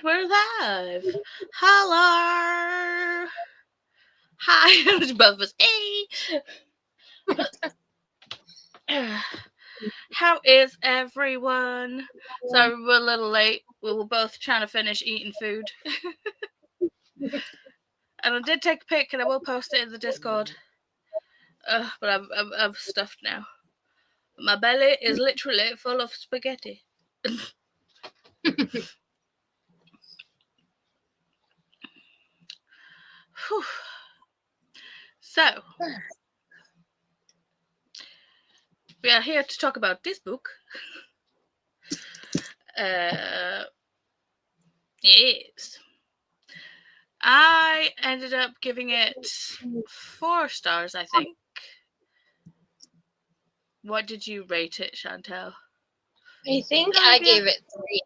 we're live. Hello. Hi. Both of us. Hey. How is everyone? Sorry, we're a little late. We were both trying to finish eating food. And I did take a pic, and I will post it in the Discord. But I'm stuffed now. My belly is literally full of spaghetti. Whew. So, we are here to talk about this book. Yes. I ended up giving it 4 stars, I think. What did you rate it, Chantel? I think I gave it 3.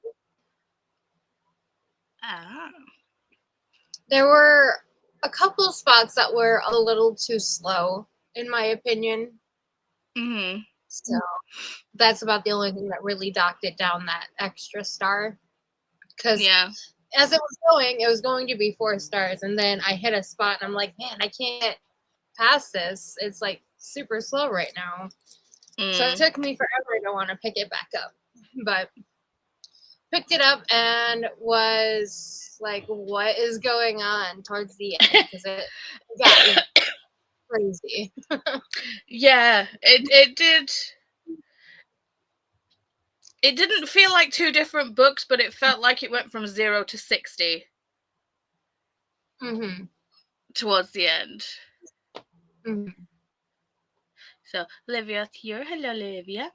Ah. There were a couple of spots that were a little too slow, in my opinion. Mm-hmm. So that's about the only thing that really docked it down that extra star. Because as it was going to be 4 stars, and then I hit a spot, and I'm like, man, I can't pass this. It's like super slow right now. So it took me forever to want to pick it back up. But picked it up and was like, what is going on towards the end? Because it got crazy. Yeah, it did. It didn't feel like 2 different books, but it felt like it went from 0 to 60 towards the end. Mm-hmm. So Livia's here. Hello, Livia.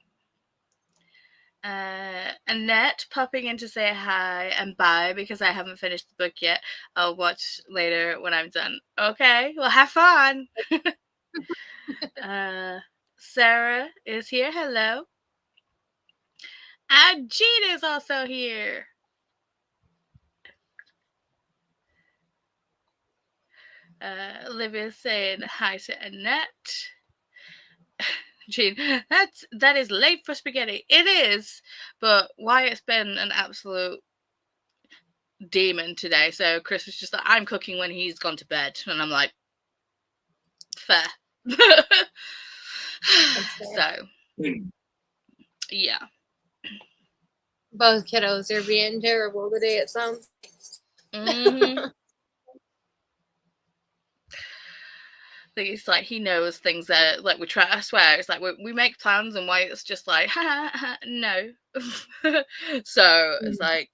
Annette popping in to say hi and bye because I haven't finished the book yet. I'll watch later when I'm done. Okay, well, have fun. Sarah is here. Hello. And Jean is also here. Olivia's saying hi to Annette. Jean, that is late for spaghetti. It is, but Wyatt's been an absolute demon today. So Chris was just like, I'm cooking when he's gone to bed, and I'm like, fair. So, yeah. Both kiddos are being terrible today, it sounds. Mm-hmm. It's like he knows things that, like, we try. I swear, it's like we make plans, and Wyatt's just like, ha, ha, ha, no. So it's like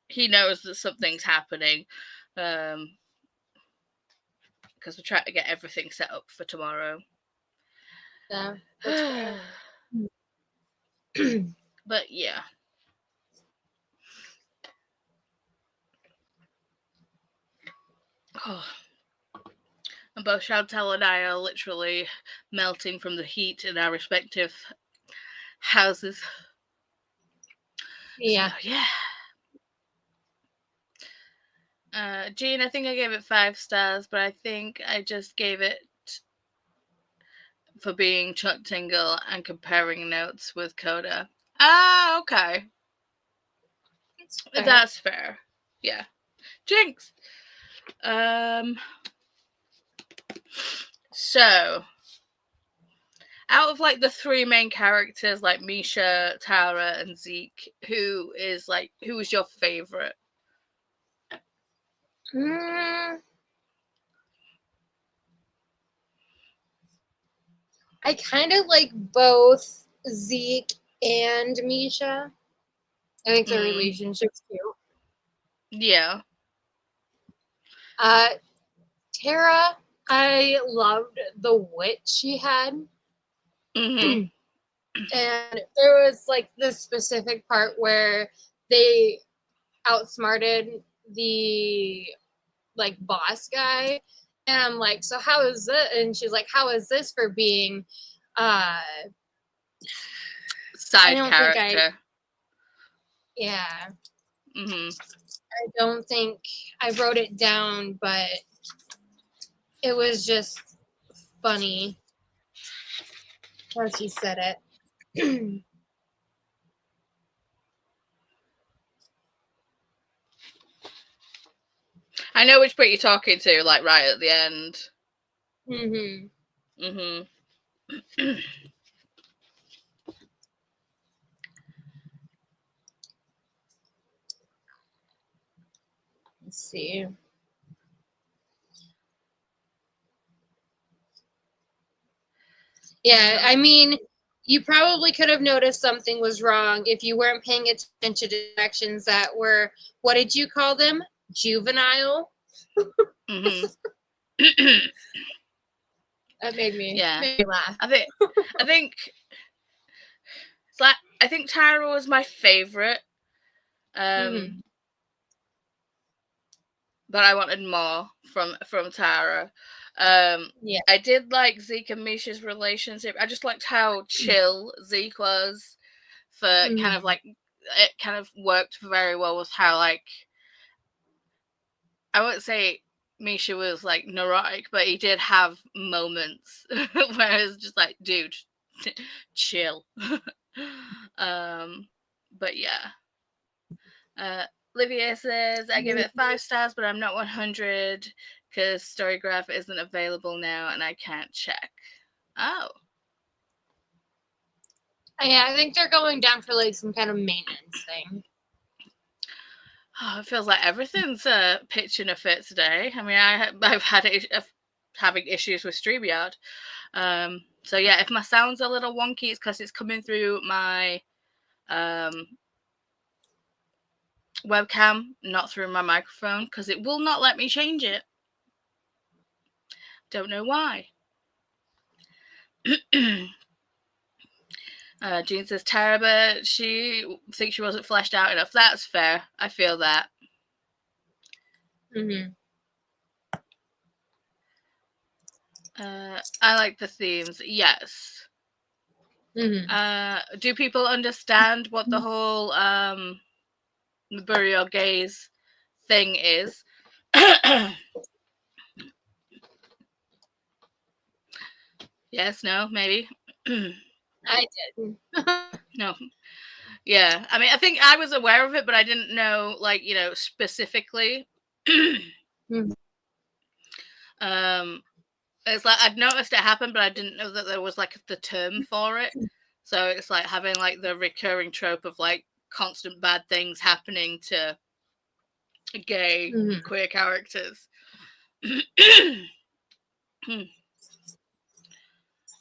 he knows that something's happening, because we're trying to get everything set up for tomorrow. Yeah. But yeah. Oh. And both Chantel and I are literally melting from the heat in our respective houses. Yeah. So, yeah. Jean, I think I gave it 5 stars, but I think I just gave it for being Chuck Tingle and comparing notes with Coda. Ah, okay. That's fair. Yeah. Jinx. So, out of like the 3 main characters, like Misha, Tara, and Zeke, who is your favorite? I kind of like both Zeke and Misha. I think their relationship's cute. Yeah. Tara, I loved the wit she had. Mm-hmm. And there was like this specific part where they outsmarted the like boss guy, and I'm like, so how is it? And she's like, how is this for being side character? Yeah. Mm-hmm. I don't think I wrote it down, but it was just funny how she said it. I know which bit you're talking to, like right at the end. Let's see. Yeah, I mean, you probably could have noticed something was wrong if you weren't paying attention to directions that were, what did you call them? Juvenile? That made me laugh. I think it's like, I think Tyra was my favorite. But I wanted more from Tara. Yeah. I did like Zeke and Misha's relationship. I just liked how chill Zeke was for kind of like, it kind of worked very well with how, like, I wouldn't say Misha was like neurotic, but he did have moments where it's just like, dude, chill. But yeah. Livia says, I give it 5 stars, but I'm not 100 because Storygraph isn't available now and I can't check. Oh. Yeah, I think they're going down for like some kind of maintenance thing. Oh, it feels like everything's pitching a fit today. I mean, I've had having issues with StreamYard. So yeah, if my sound's a little wonky, it's because it's coming through my webcam, not through my microphone, because it will not let me change it. Don't know why. Jean says Tara, she thinks she wasn't fleshed out enough. That's fair. I feel that. I like the themes. Yes. Do people understand what the whole bury your gays thing is? Yes, no, maybe. I didn't. No. Yeah. I mean, I think I was aware of it, but I didn't know, like, you know, specifically. It's like I'd noticed it happen, but I didn't know that there was like the term for it. So it's like having like the recurring trope of like constant bad things happening to gay queer characters.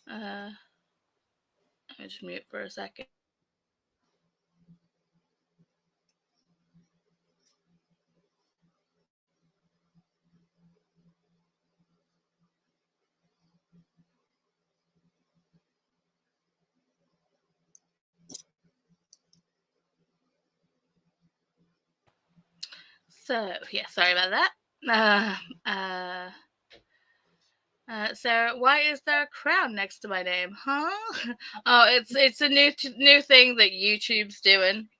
I'll just mute for a second. So yeah, sorry about that. Sarah, why is there a crown next to my name? Huh? Oh, it's a new thing that YouTube's doing.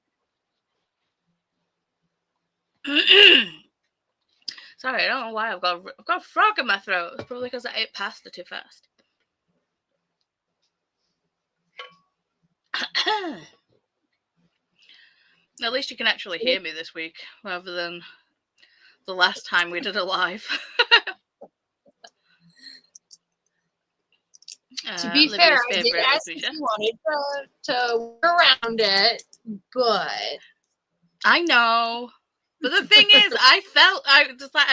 Sorry, I don't know why I've got a frog in my throat. It's probably because I ate pasta too fast. At least you can actually hear me this week, rather than the last time we did a live. To be fair, I did ask if you wanted to work around it, but I know. But the thing is, I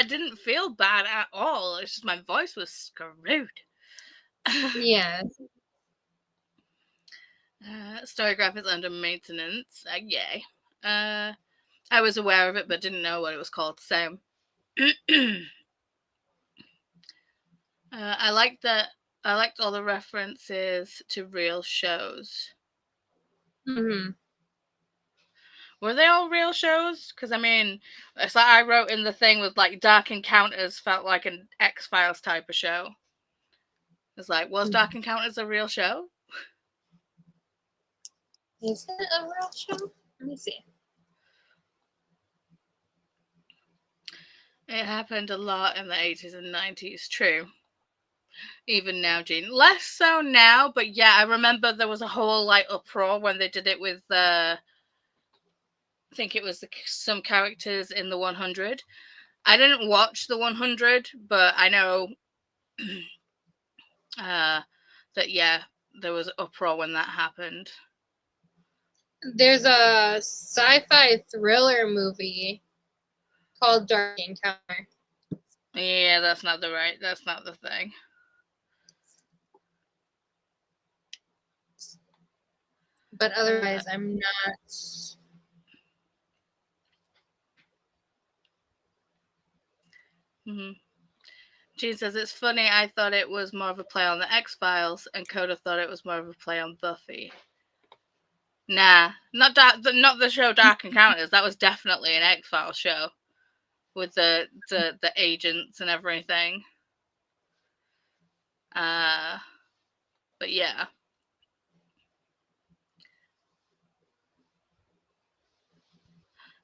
didn't feel bad at all. It's just my voice was screwed. Yeah. Storygraph is under maintenance. Yay. I was aware of it, but didn't know what it was called. So, I liked all the references to real shows. Were they all real shows? Because I mean, it's like I wrote in the thing with like Dark Encounters felt like an X-Files type of show. It's like, was Dark Encounters a real show? Is it a real show? Let me see. It happened a lot in the 80s and 90s, true. Even now, Jean. Less so now, but yeah, I remember there was a whole like uproar when they did it with I think it was some characters in the 100. I didn't watch the 100, but I know that there was uproar when that happened. There's a sci-fi thriller movie called Dark Encounter. Yeah, that's not the thing. But otherwise, I'm not. Mm-hmm. Jean says, it's funny, I thought it was more of a play on the X-Files, and Coda thought it was more of a play on Buffy. Nah, not the show Dark Encounters. That was definitely an X-Files show with the agents and everything. But yeah.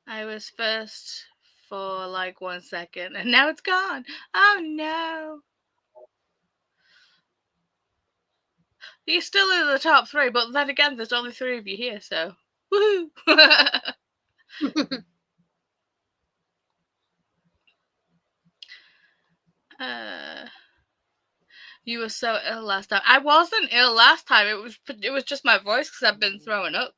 I was first for like 1 second, and now it's gone. Oh no. You're still in the top 3, but then again, there's only 3 of you here, so woohoo! You were so ill last time. I wasn't ill last time. It was just my voice because I've been throwing up.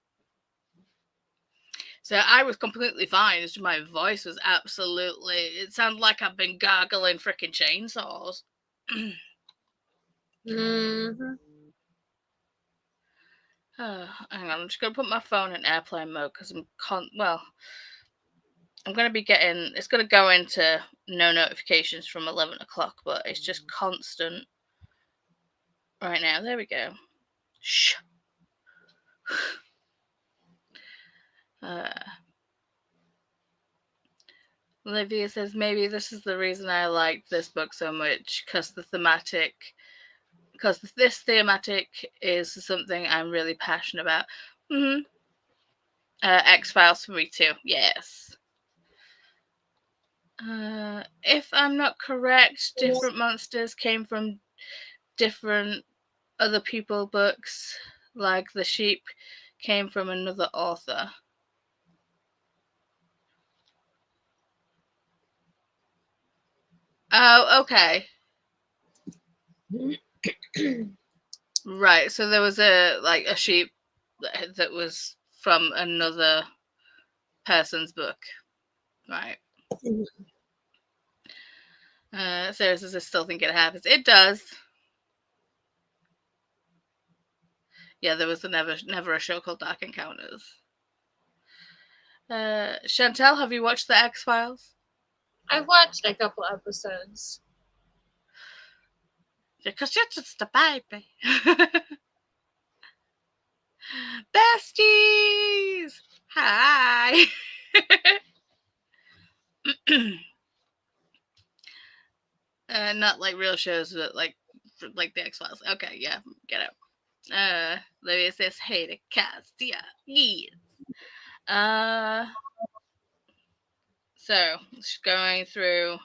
So I was completely fine. It's just my voice was absolutely. It sounded like I've been gargling freaking chainsaws. Mm-hmm. Hang on, I'm just gonna put my phone in airplane mode because I'm I'm gonna be getting. It's gonna go into no notifications from 11 o'clock, but it's just constant right now. There we go. Shh. Olivia says maybe this is the reason I liked this book so much because this thematic is something I'm really passionate about. Mm-hmm. X-Files for me too. Yes. If I'm not correct, different monsters came from different other people books. Like the sheep came from another author. Oh, okay. Right. So there was a sheep that was from another person's book. Right. Sarah says, I still think it happens. It does. Yeah, there was never a show called Dark Encounters. Chantel, have you watched the X-Files? I've watched a couple episodes. Because you're just a baby. Besties! Hi! Not like real shows, but like the X-Files. Okay, yeah, get out. Lydia says, hey, the cast, yeah, yes. So, just going through.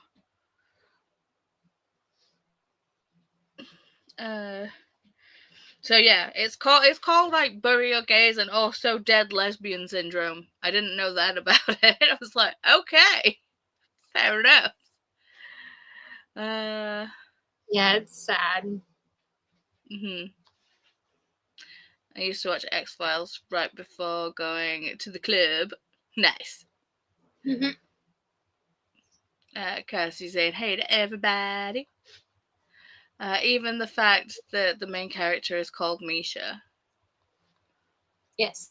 So yeah, it's called like Bury Your Gays and also Dead Lesbian Syndrome. I didn't know that about it. I was like, okay, fair enough. Yeah, it's sad. Mhm. I used to watch X-Files right before going to the club. Nice. Mm-hmm. Kirsty saying, hey to everybody. Even the fact that the main character is called Misha. Yes.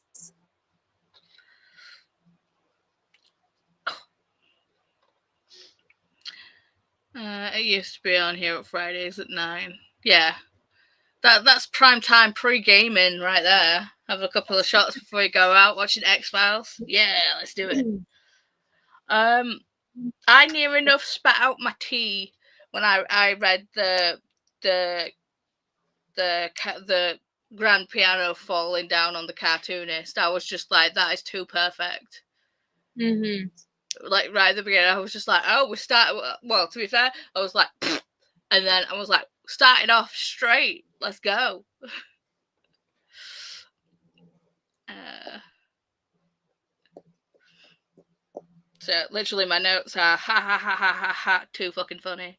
It used to be on here at Fridays at 9. Yeah. That's prime time pre-gaming right there. Have a couple of shots before you go out watching X-Files. Yeah, let's do it. I near enough spat out my tea when I read the grand piano falling down on the cartoonist. I was just like, that is too perfect. Mm-hmm. Like right at the beginning, I was just like, oh, we start. Well, to be fair, I was like, and then I was like, starting off straight. Let's go. So literally my notes are ha ha ha ha ha ha, too fucking funny.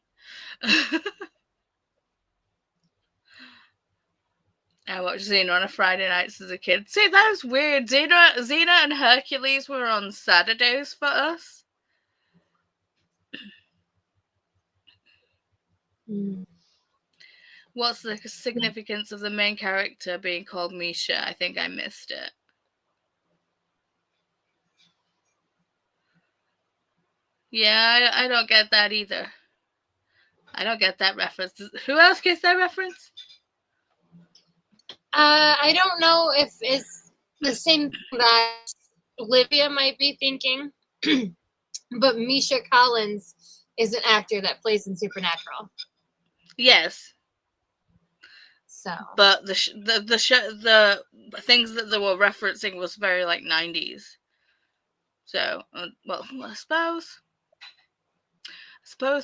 I watched Xena on a Friday nights as a kid. See, that was weird. Xena and Hercules were on Saturdays for us. What's the significance of the main character being called Misha? I think I missed it. Yeah, I don't get that either. I don't get that reference. Who else gets that reference? I don't know if it's the same thing that Olivia might be thinking, but Misha Collins is an actor that plays in Supernatural. Yes. So, but the things that they were referencing was very like 90s. So, well, I suppose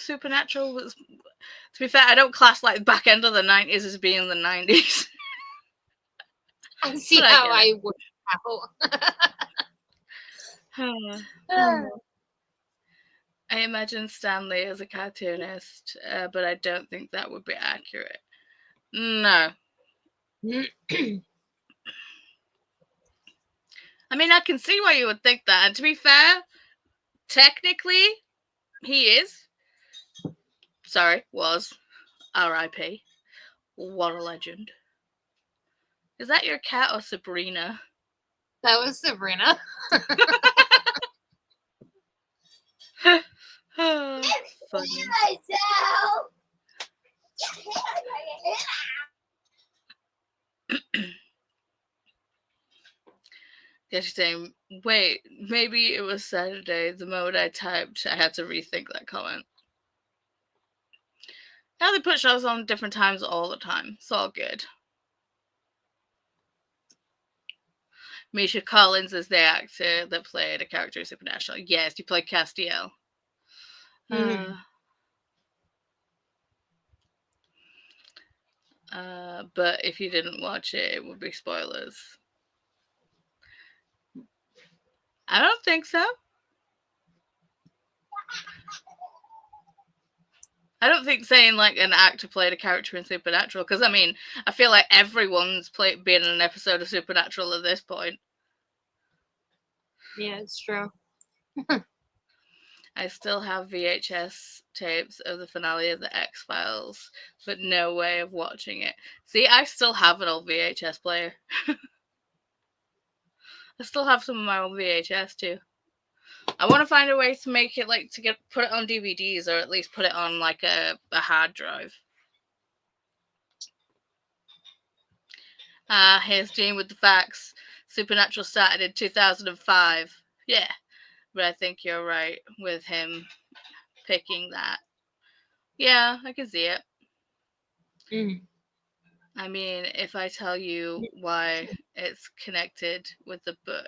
Supernatural was. To be fair, I don't class like the back end of the 90s as being the 90s. I see how I would I imagine Stanley as a cartoonist, but I don't think that would be accurate. No. I mean, I can see why you would think that. And to be fair, technically, he is. Sorry, was. R.I.P. What a legend. Is that your cat or Sabrina? That was Sabrina. Funny. She's saying, wait, maybe it was Saturday. The moment I typed, I had to rethink that comment. Now they put shows on different times all the time. It's all good. Misha Collins is the actor that played a character in Supernatural. Yes, he played Castiel. Mm-hmm. But if you didn't watch it, it would be spoilers. I don't think so. I don't think saying like an actor played a character in Supernatural, because I mean, I feel like everyone's been in an episode of Supernatural at this point. Yeah, it's true. I still have VHS tapes of the finale of the X-Files, but no way of watching it. See, I still have an old VHS player. I still have some of my old VHS too. I want to find a way to make it like to put it on DVDs, or at least put it on like a hard drive. Here's Gene with the facts. Supernatural started in 2005. Yeah, but I think you're right with him picking that. Yeah, I can see it. Mm. I mean, if I tell you why it's connected with the book.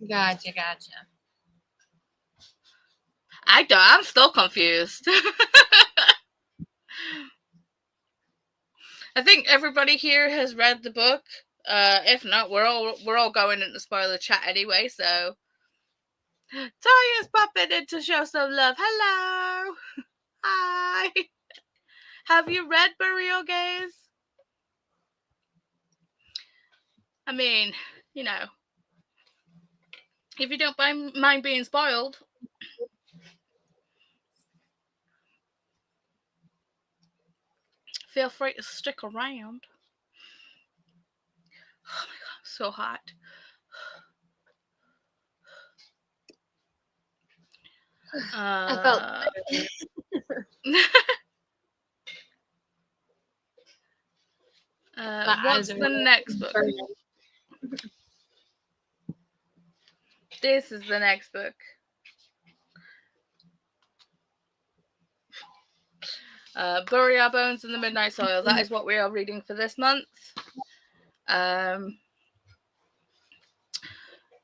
Gotcha. I'm still confused. I think everybody here has read the book. If not, we're all going into spoiler chat anyway, so Taya's popping in to show some love. Hello. Hi. Have you read Burial Gaze? I mean, you know, if you don't mind being spoiled, feel free to stick around. Oh my god, I'm so hot. I felt what's the next book? This is the next book. Bury Our Bones in the Midnight Soil. That is what we are reading for this month.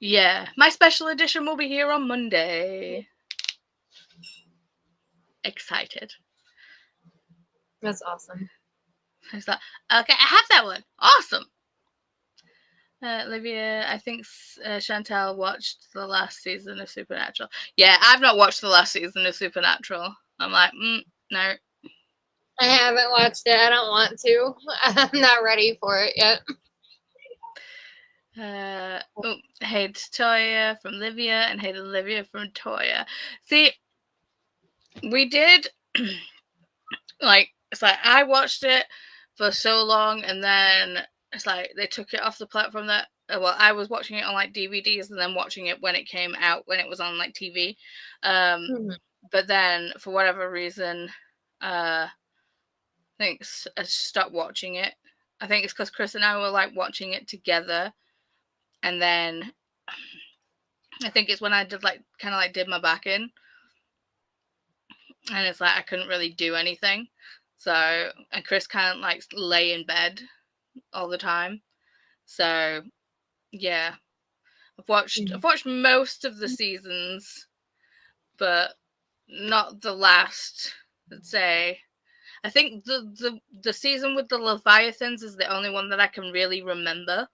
Yeah, my special edition will be here on Monday. Excited. That's awesome. I was like, okay, I have that one. Awesome. Olivia, I think Chantal watched the last season of Supernatural. Yeah, I've not watched the last season of Supernatural. I'm like, no. I haven't watched it. I don't want to. I'm not ready for it yet. Hate Toya from Livia and hate Olivia from Toya. See, we did like, it's like I watched it for so long, and then it's like they took it off the platform that well, I was watching it on like DVDs and then watching it when it came out, when it was on like TV. But then for whatever reason, I think I stopped watching it. I think it's because Chris and I were like watching it together, and then I think it's when I did like kind of like did my back in, and it's like I couldn't really do anything. So, and Chris can't like lay in bed all the time. So, yeah, I've watched most of the seasons, but not the last. Let's say, I think the season with the Leviathans is the only one that I can really remember.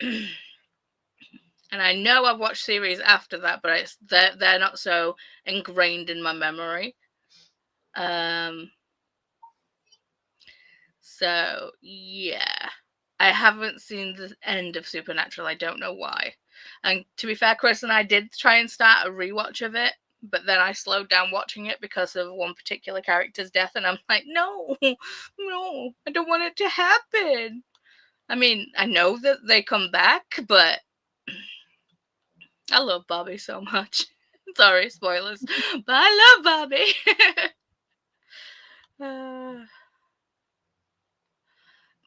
And I know I've watched series after that, but they're not so ingrained in my memory. So yeah, I haven't seen the end of Supernatural. I don't know why. And to be fair, Chris and I did try and start a rewatch of it, but then I slowed down watching it because of one particular character's death, and I'm like, no, no, I don't want it to happen. I mean, I know that they come back, but I love Bobby so much. Sorry, spoilers, but I love Bobby.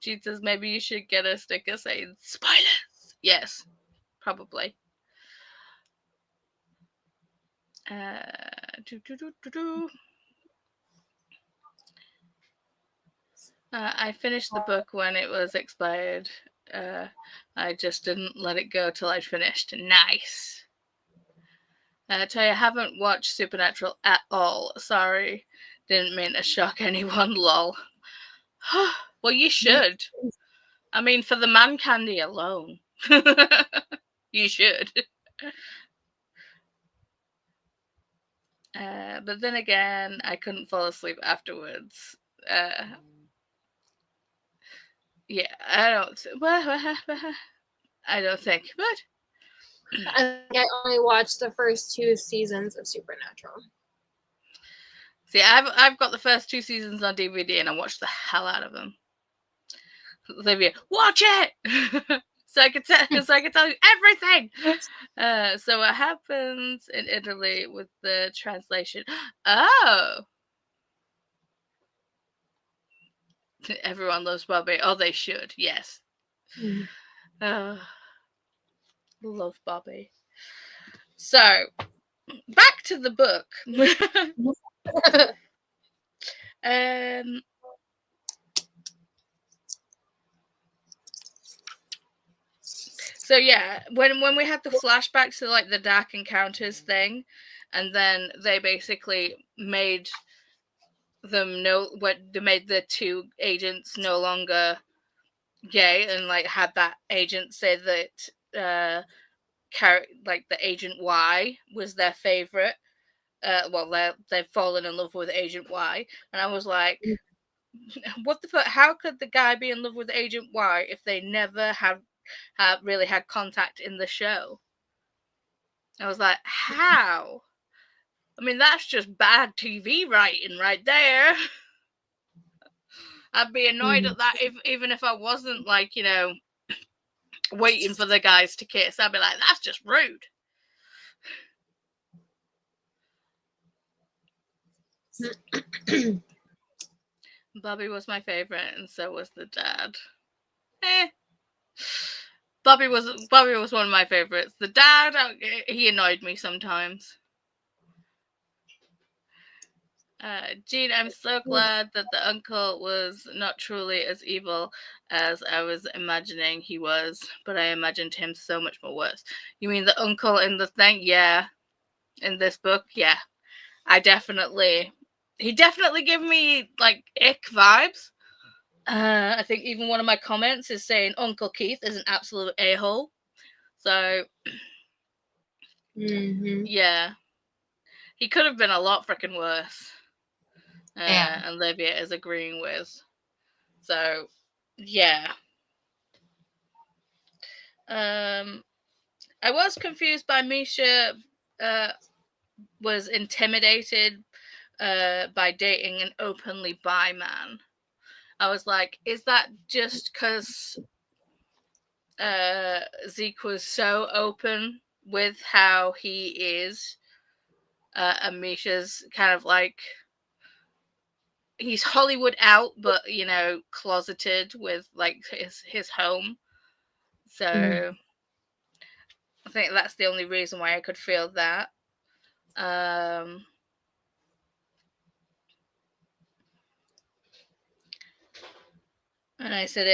Jesus, maybe you should get a sticker saying spoilers. Yes, probably. I finished the book when it was expired. I just didn't let it go till I'd finished. Nice. Tell you, I haven't watched Supernatural at all. Sorry. Didn't mean to shock anyone, lol. Well, you should. I mean, for the man candy alone. You should. But then again, I couldn't fall asleep afterwards. Yeah, I don't think, but I think I only watched the first 2 seasons of Supernatural. See, I've got the first 2 seasons on DVD, and I watched the hell out of them. Olivia, watch it, so I could tell you everything. So what happens in Italy with the translation? Oh, everyone loves Bobby. Oh, they should. Yes. Love Bobby. So back to the book. So yeah, when we had the flashbacks to like the Dark Encounters thing, and then they basically made them they made the 2 agents no longer gay, and like had that agent say that like the Agent Y was their favorite. Well, they've fallen in love with Agent Y, and I was like, what the fuck? How could the guy be in love with Agent Y if they never have really had contact in the show? I was like, how? I mean, that's just bad TV writing right there. I'd be annoyed at that even if I wasn't like, waiting for the guys to kiss. I'd be like, that's just rude. Bobby was my favorite, and so was the dad. Bobby was one of my favorites. The dad, he annoyed me sometimes. Jean, I'm so glad that the uncle was not truly as evil as I was imagining he was, but I imagined him so much more worse. You mean the uncle in the thing? Yeah. In this book? Yeah. He definitely gave me, like, ick vibes. I think even one of my comments is saying Uncle Keith is an absolute a-hole. So, yeah. He could have been a lot freaking worse. And Olivia is agreeing with. So, yeah. I was confused by Misha was intimidated by dating an openly bi man. I was like, is that just because Zeke was so open with how he is? And Misha's kind of like, he's Hollywood out, but closeted with like his home. So I think that's the only reason why I could feel that. And I said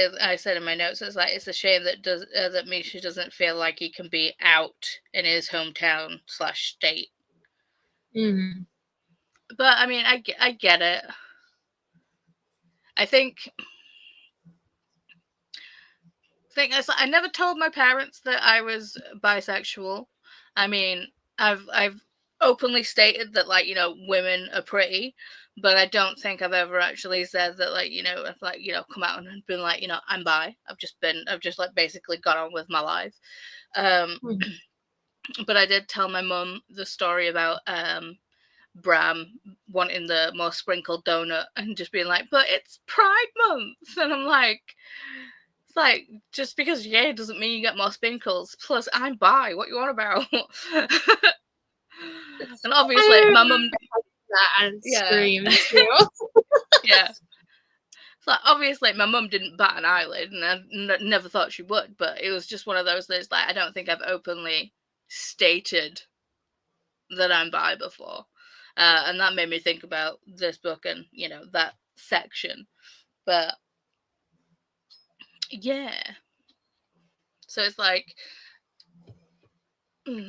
in my notes, it's like it's a shame that Misha doesn't feel like he can be out in his hometown / state. But I mean, I get it. I think I never told my parents that I was bisexual. I mean, I've openly stated that women are pretty, but I don't think I've ever actually said that I've come out and been like I'm bi. I've just basically got on with my life. But I did tell my mum the story about Bram wanting the more sprinkled donut and just being like, but it's Pride Month, and I'm like, it's like, just because you're gay doesn't mean you get more sprinkles. Plus, I'm bi. What you on about? And obviously, my mum screams too. Yeah. So obviously, my mum didn't bat an eyelid, and I never thought she would. But it was just one of those days. Like, I don't think I've openly stated that I'm bi before, and that made me think about this book and that section. But yeah, so it's like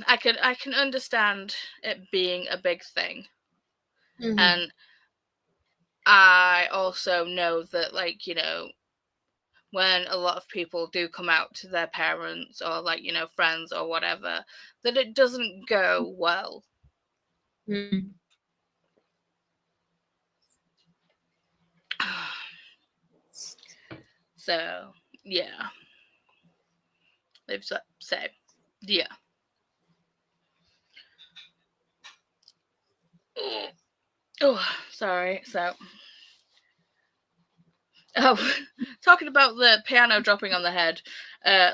I can understand it being a big thing, and I also know that when a lot of people do come out to their parents or friends or whatever, that it doesn't go well. So yeah, they've said yeah. Oh, sorry. So talking about the piano dropping on the head,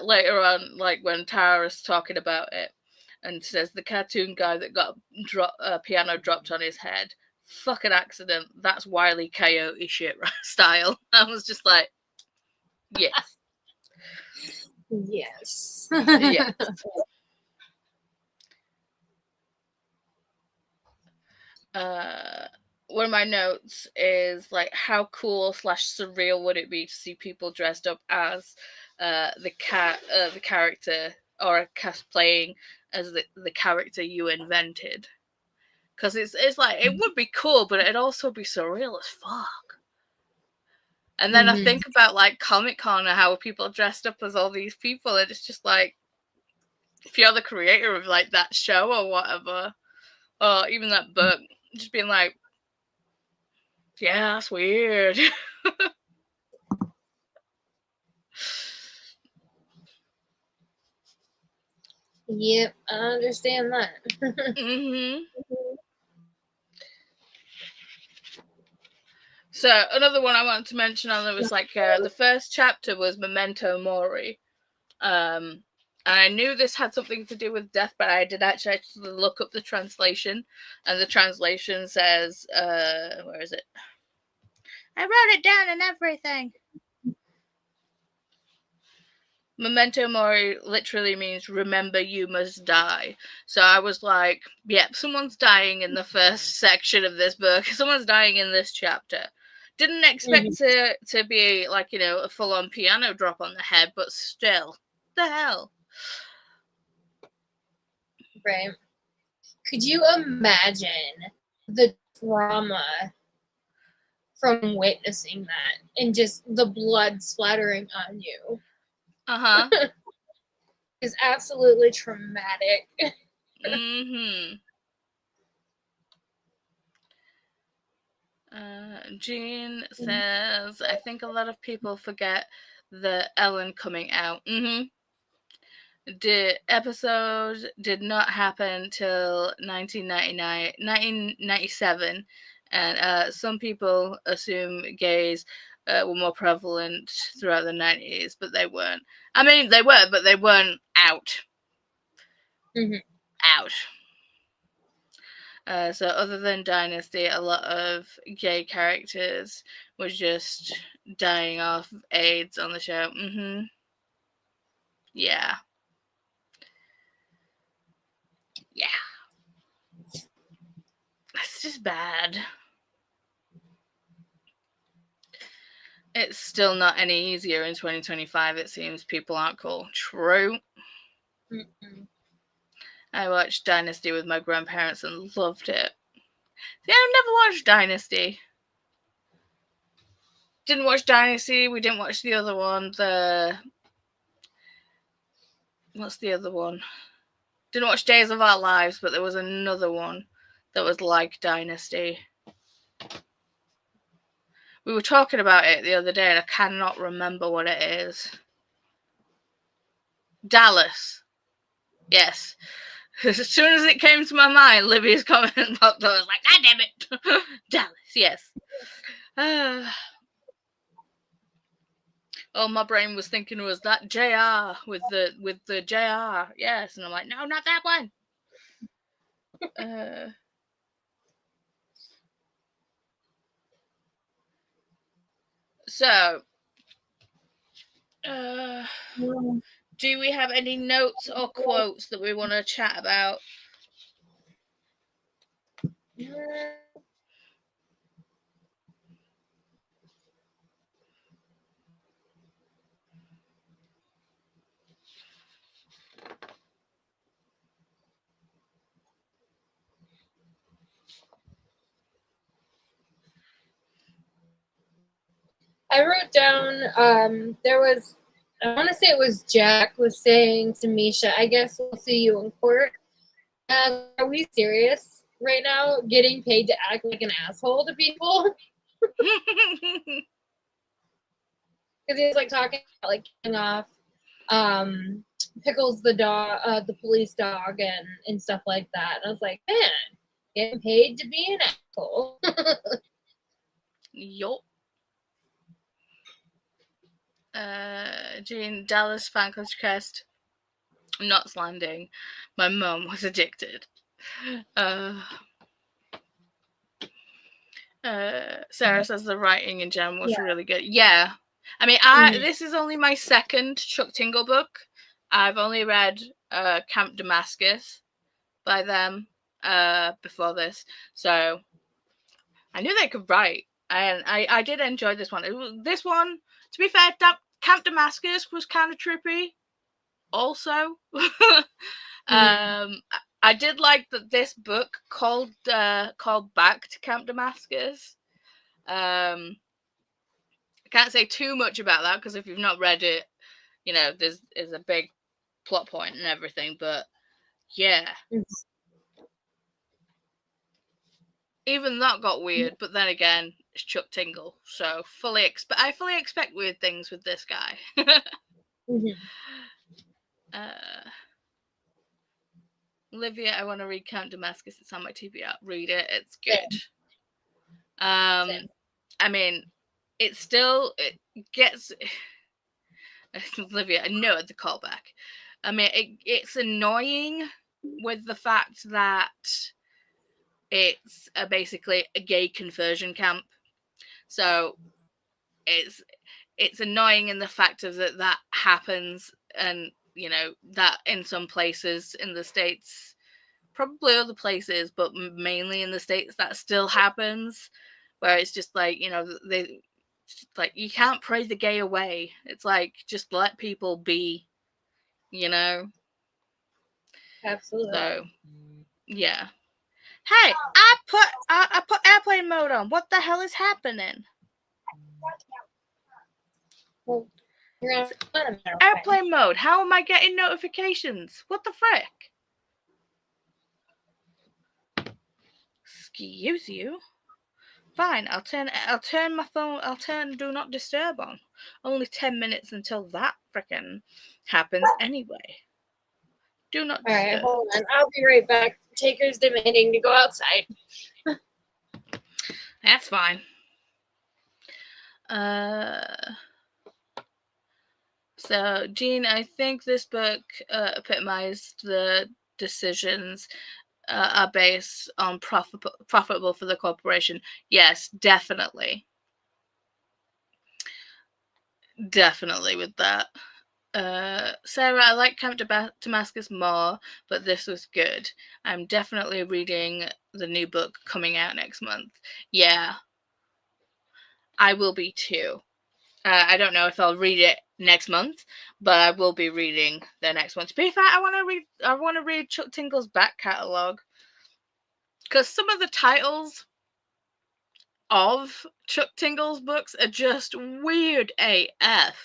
later on, when Tara's talking about it, and says the cartoon guy that got piano dropped on his head, fucking accident. That's Wile E. Coyote shit style. I was just like, yes, yes. yes. One of my notes is like, how cool / surreal would it be to see people dressed up as the character, or cosplaying as the character you invented? Because it's like, it would be cool, but it'd also be surreal as fuck. And then I think about Comic-Con and how people are dressed up as all these people, and it's just like, if you're the creator of that show or whatever, or even that book, just being like, yeah, that's weird. Yep, I understand that. So another one I wanted to mention on there was the first chapter was Memento Mori. And I knew this had something to do with death, but I did actually look up the translation, and the translation says, where is it? I wrote it down and everything. Memento Mori literally means remember you must die. So I was like, yep, someone's dying in the first section of this book. Someone's dying in this chapter. Didn't expect to be a full-on piano drop on the head, but still, the hell. Right. Could you imagine the drama from witnessing that and just the blood splattering on you. Is absolutely traumatic. Jean says, I think a lot of people forget the Ellen coming out. The episode did not happen till 1997, and some people assume gays were more prevalent throughout the 90s, but they weren't. I mean, they were, but they weren't out. Out. So other than Dynasty, a lot of gay characters were just dying off AIDS on the show. Yeah. Yeah. It's just bad. It's still not any easier in 2025, it seems. People aren't cool. True. I watched Dynasty with my grandparents and loved it. See, I've never watched Dynasty. Didn't watch Dynasty. We didn't watch the other one. What's the other one? Didn't watch Days of Our Lives, but there was another one that was like Dynasty. We were talking about it the other day, and I cannot remember what it is. Dallas. Yes. As soon as it came to my mind, Libby's comment popped up. I was like, God damn it. Dallas, yes. Oh, my brain was thinking it was that JR with the JR. Yes. And I'm like, no, not that one. So, do we have any notes or quotes that we want to chat about? I wrote down, there was, I want to say it was Jack was saying to Misha, I guess we'll see you in court. Are we serious right now, getting paid to act like an asshole to people? Because he was like talking about like getting off Pickles the dog, the police dog, and stuff like that. And I was like, man, getting paid to be an asshole. Yup. Jean, Dallas fan crest. Not slanding. My mum was addicted. Sarah says the writing in general was really good. Yeah. I mean, this is only my second Chuck Tingle book. I've only read Camp Damascus by them before this. So I knew they could write. And I did enjoy this one. This one, to be fair, Camp Damascus was kind of trippy also. I did like that this book called back to Camp Damascus. I can't say too much about that because if you've not read it, you know, there's a big plot point and everything, but yeah. Even that got weird, but then again, it's Chuck Tingle, so I fully expect weird things with this guy. Olivia, I want to read Camp Damascus. It's on my TBR. Read it. It's good. I mean, it gets Olivia. I know the callback. I mean, it's annoying with the fact that it's basically a gay conversion camp. So it's annoying in the fact of that happens, and you know that in some places in the States, probably other places, but mainly in the States, that still happens, where it's just like, you know, like you can't pray the gay away. It's like just let people be, you know. Absolutely. So yeah. Hey, I put airplane mode on. What the hell is happening? Well, airplane mode. How am I getting notifications? What the frick? Excuse you. Fine, I'll turn my phone. I'll turn do not disturb on. Only 10 minutes until that frickin' happens anyway. Do not disturb. All right, hold on. I'll be right back. Taker's demanding to go outside. That's fine. So, Jean, I think this book epitomized the decisions are based on profitable for the corporation. Yes, definitely. Definitely with that. Sarah, I like Camp Damascus more, but this was good. I'm definitely reading the new book coming out next month. Yeah, I will be too. I don't know if I'll read it next month, but I will be reading the next one. To be fair, I want to read Chuck Tingle's back catalogue, because some of the titles of Chuck Tingle's books are just weird AF.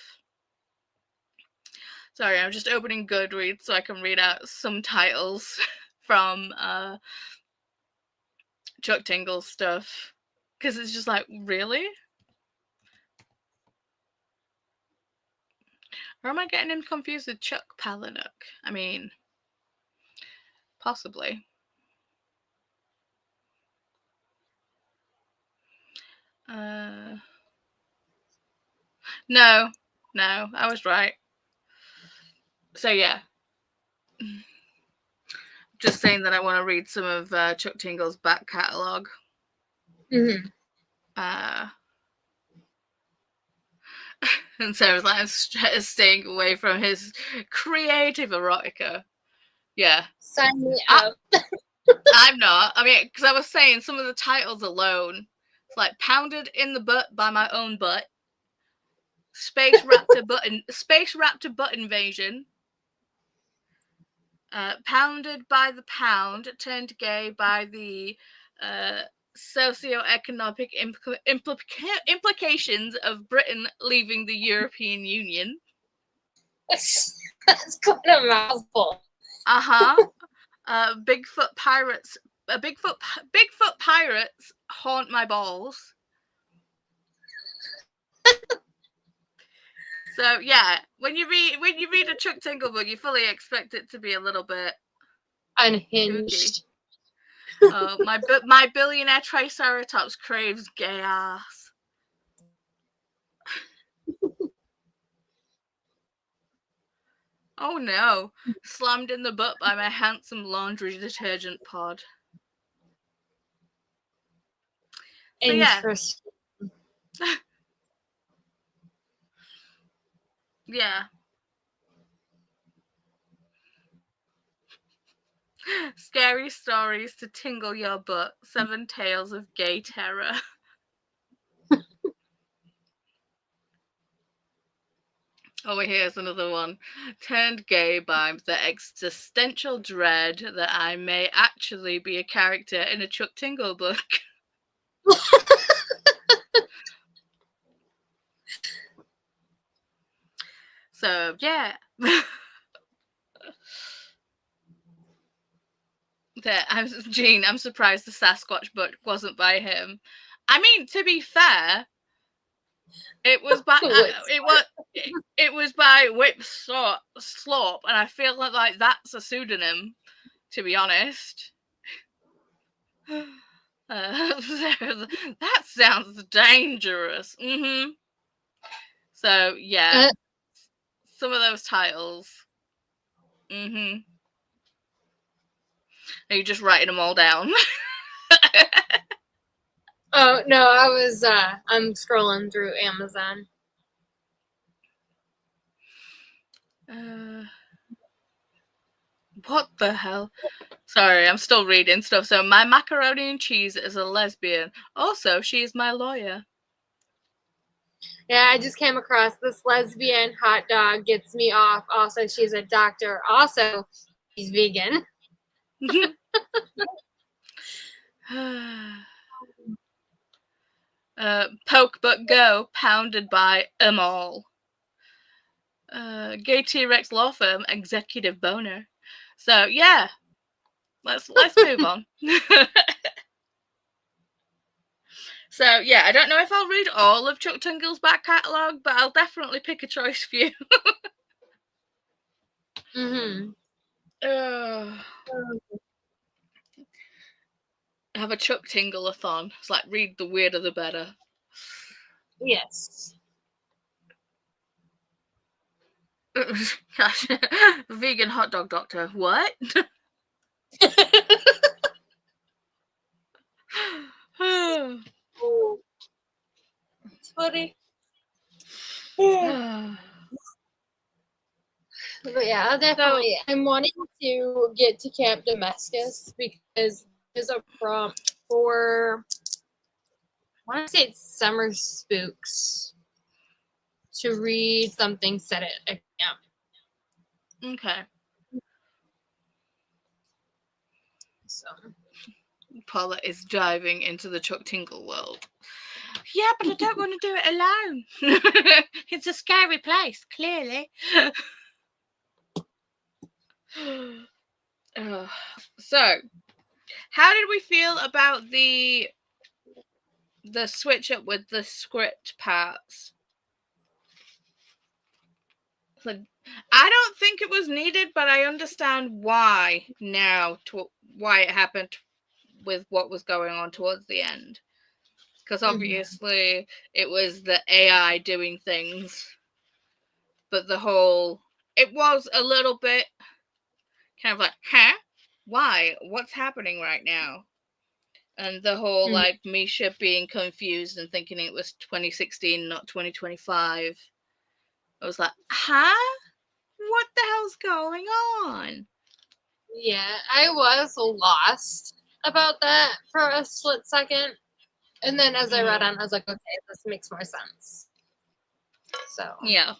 Sorry, I'm just opening Goodreads so I can read out some titles from Chuck Tingle's stuff, because it's just like, really? Or am I getting him confused with Chuck Palahniuk? I mean, possibly. No, I was right. So yeah, just saying that I want to read some of Chuck Tingle's back catalogue. Mm-hmm. And Sarah's like, I'm staying away from his creative erotica. Yeah. Sign me up. I'm not. I mean, because I was saying some of the titles alone. It's like Pounded in the Butt by My Own Butt. Space Raptor Butt Invasion. Pounded by the Pound, Turned Gay by the Socio-economic implications of Britain leaving the European Union. That's quite a mouthful. Bigfoot Pirates. Bigfoot Pirates Haunt My Balls. So yeah, when you read a Chuck Tingle book, you fully expect it to be a little bit unhinged. My billionaire Triceratops craves gay ass. Oh no! Slammed in the butt by my handsome laundry detergent pod. So, interesting. Yeah. Scary stories to tingle your butt. 7 tales of gay terror. Oh, here's another one. Turned gay by the existential dread that I may actually be a character in a Chuck Tingle book. So, yeah. Gene, I'm surprised the Sasquatch book wasn't by him. I mean, to be fair, it was by it was by Whip Slop, and I feel like that's a pseudonym, to be honest. That sounds dangerous. Mm-hmm. So yeah, some of those titles. Mm-hmm. Are you just writing them all down? Oh no, I was I'm scrolling through Amazon. What the hell? Sorry, I'm still reading stuff. So, my macaroni and cheese is a lesbian. Also, she is my lawyer. Yeah, I just came across this lesbian hot dog gets me off. Also, she's a doctor. Also, she's vegan. Poke but go, pounded by 'em all. Gay T-Rex law firm executive boner. So yeah, let's move on. So yeah, I don't know if I'll read all of Chuck Tingle's back catalogue, but I'll definitely pick a choice few. Have a Chuck Tingle-a-thon. It's like, read the weirder the better. Yes. Gosh, vegan hot dog doctor. What? It's funny. But yeah, I'll definitely. I'm wanting to get to Camp Damascus because there's a prompt for. I want to say it's Summer Spooks. To read something set at a camp. Okay. So. Paula is diving into the Chuck Tingle world. Yeah, but I don't want to do it alone. It's a scary place, clearly. So, how did we feel about the switch up with the script parts? So, I don't think it was needed, but I understand why now, why it happened with what was going on towards the end. Because obviously it was the AI doing things, but it was a little bit kind of like, huh? Why? What's happening right now? And the whole like Misha being confused and thinking it was 2016, not 2025. I was like, huh? What the hell's going on? Yeah, I was lost about that for a split second. And then as I read on, I was like, okay, this makes more sense. So. Yeah.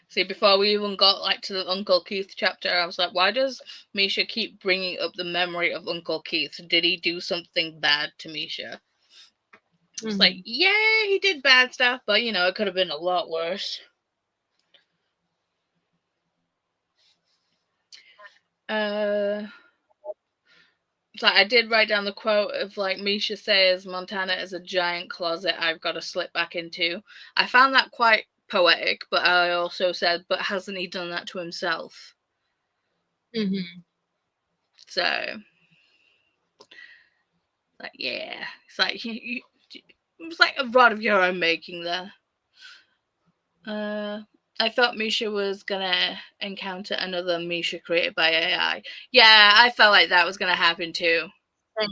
See, before we even got like to the Uncle Keith chapter, I was like, why does Misha keep bringing up the memory of Uncle Keith? Did he do something bad to Misha? It's like, yeah, he did bad stuff, but you know, it could have been a lot worse. So I did write down the quote of like Misha says, Montana is a giant closet I've got to slip back into. I found that quite poetic, but I also said, but hasn't he done that to himself? So, like, yeah, it's like it was like a rod of your own making there. I thought Misha was gonna encounter another Misha created by AI. Yeah, I felt like that was gonna happen too. Right.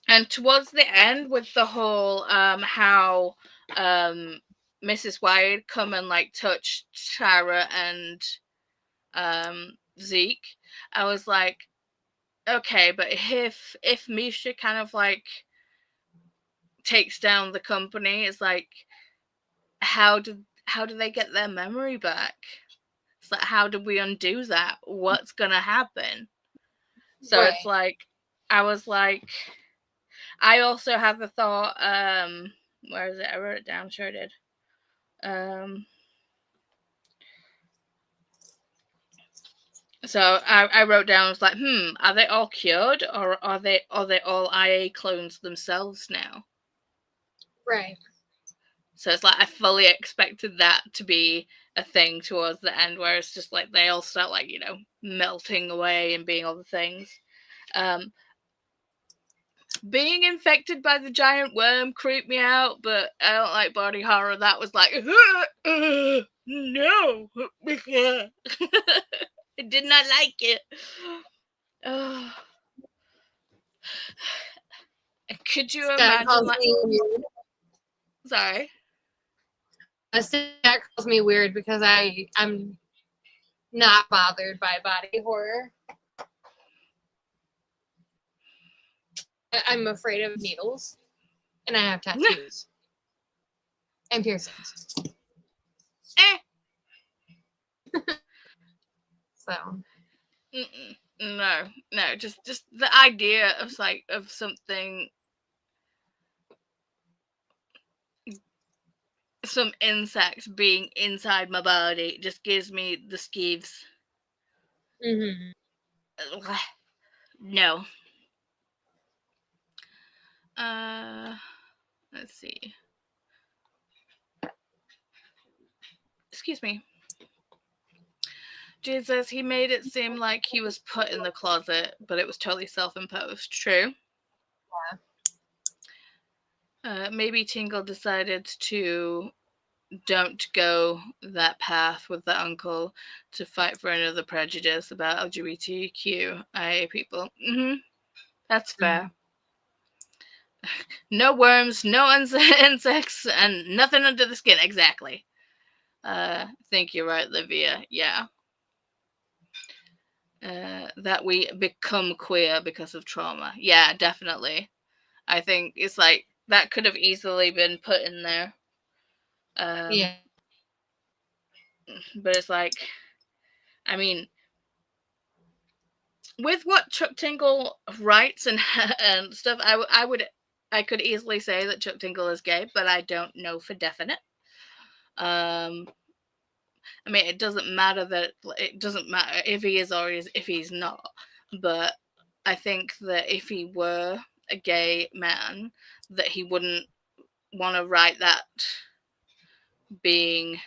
And towards the end, with the whole how Mrs. Wyatt come and like touch Tara and Zeke, I was like, okay, but if Misha kind of like takes down the company, it's like, how do they get their memory back? It's like, how do we undo that? What's gonna happen? So it's like, I was like, I also had the thought, where is it? I wrote it down, sure I did. So I wrote down, I was like, are they all cured, or are they all IA clones themselves now? Right. So it's like, I fully expected that to be a thing towards the end, where it's just like they all start like, you know, melting away and being all the things. Being infected by the giant worm creeped me out, but I don't like body horror. That was like, no. I did not like it. Could you imagine like... Sorry? That calls me weird because I'm not bothered by body horror. I'm afraid of needles, and I have tattoos and piercings. So. No, just the idea of like of something, some insect being inside my body just gives me the skeeves. Mm-hmm. No. Let's see. Excuse me. Jade says he made it seem like he was put in the closet, but it was totally self-imposed. True. Maybe Tingle decided to don't go that path with the uncle to fight for another prejudice about LGBTQIA people. That's fair. No worms, no insects, and nothing under the skin. Exactly. I think you're right, Livia. Yeah. That we become queer because of trauma. Yeah, definitely. I think it's like that could have easily been put in there. Yeah. But it's like, I mean, with what Chuck Tingle writes and and stuff, I could easily say that Chuck Tingle is gay, but I don't know for definite. I mean, it doesn't matter if he is or if he's not, but I think that if he were a gay man, that he wouldn't want to write that being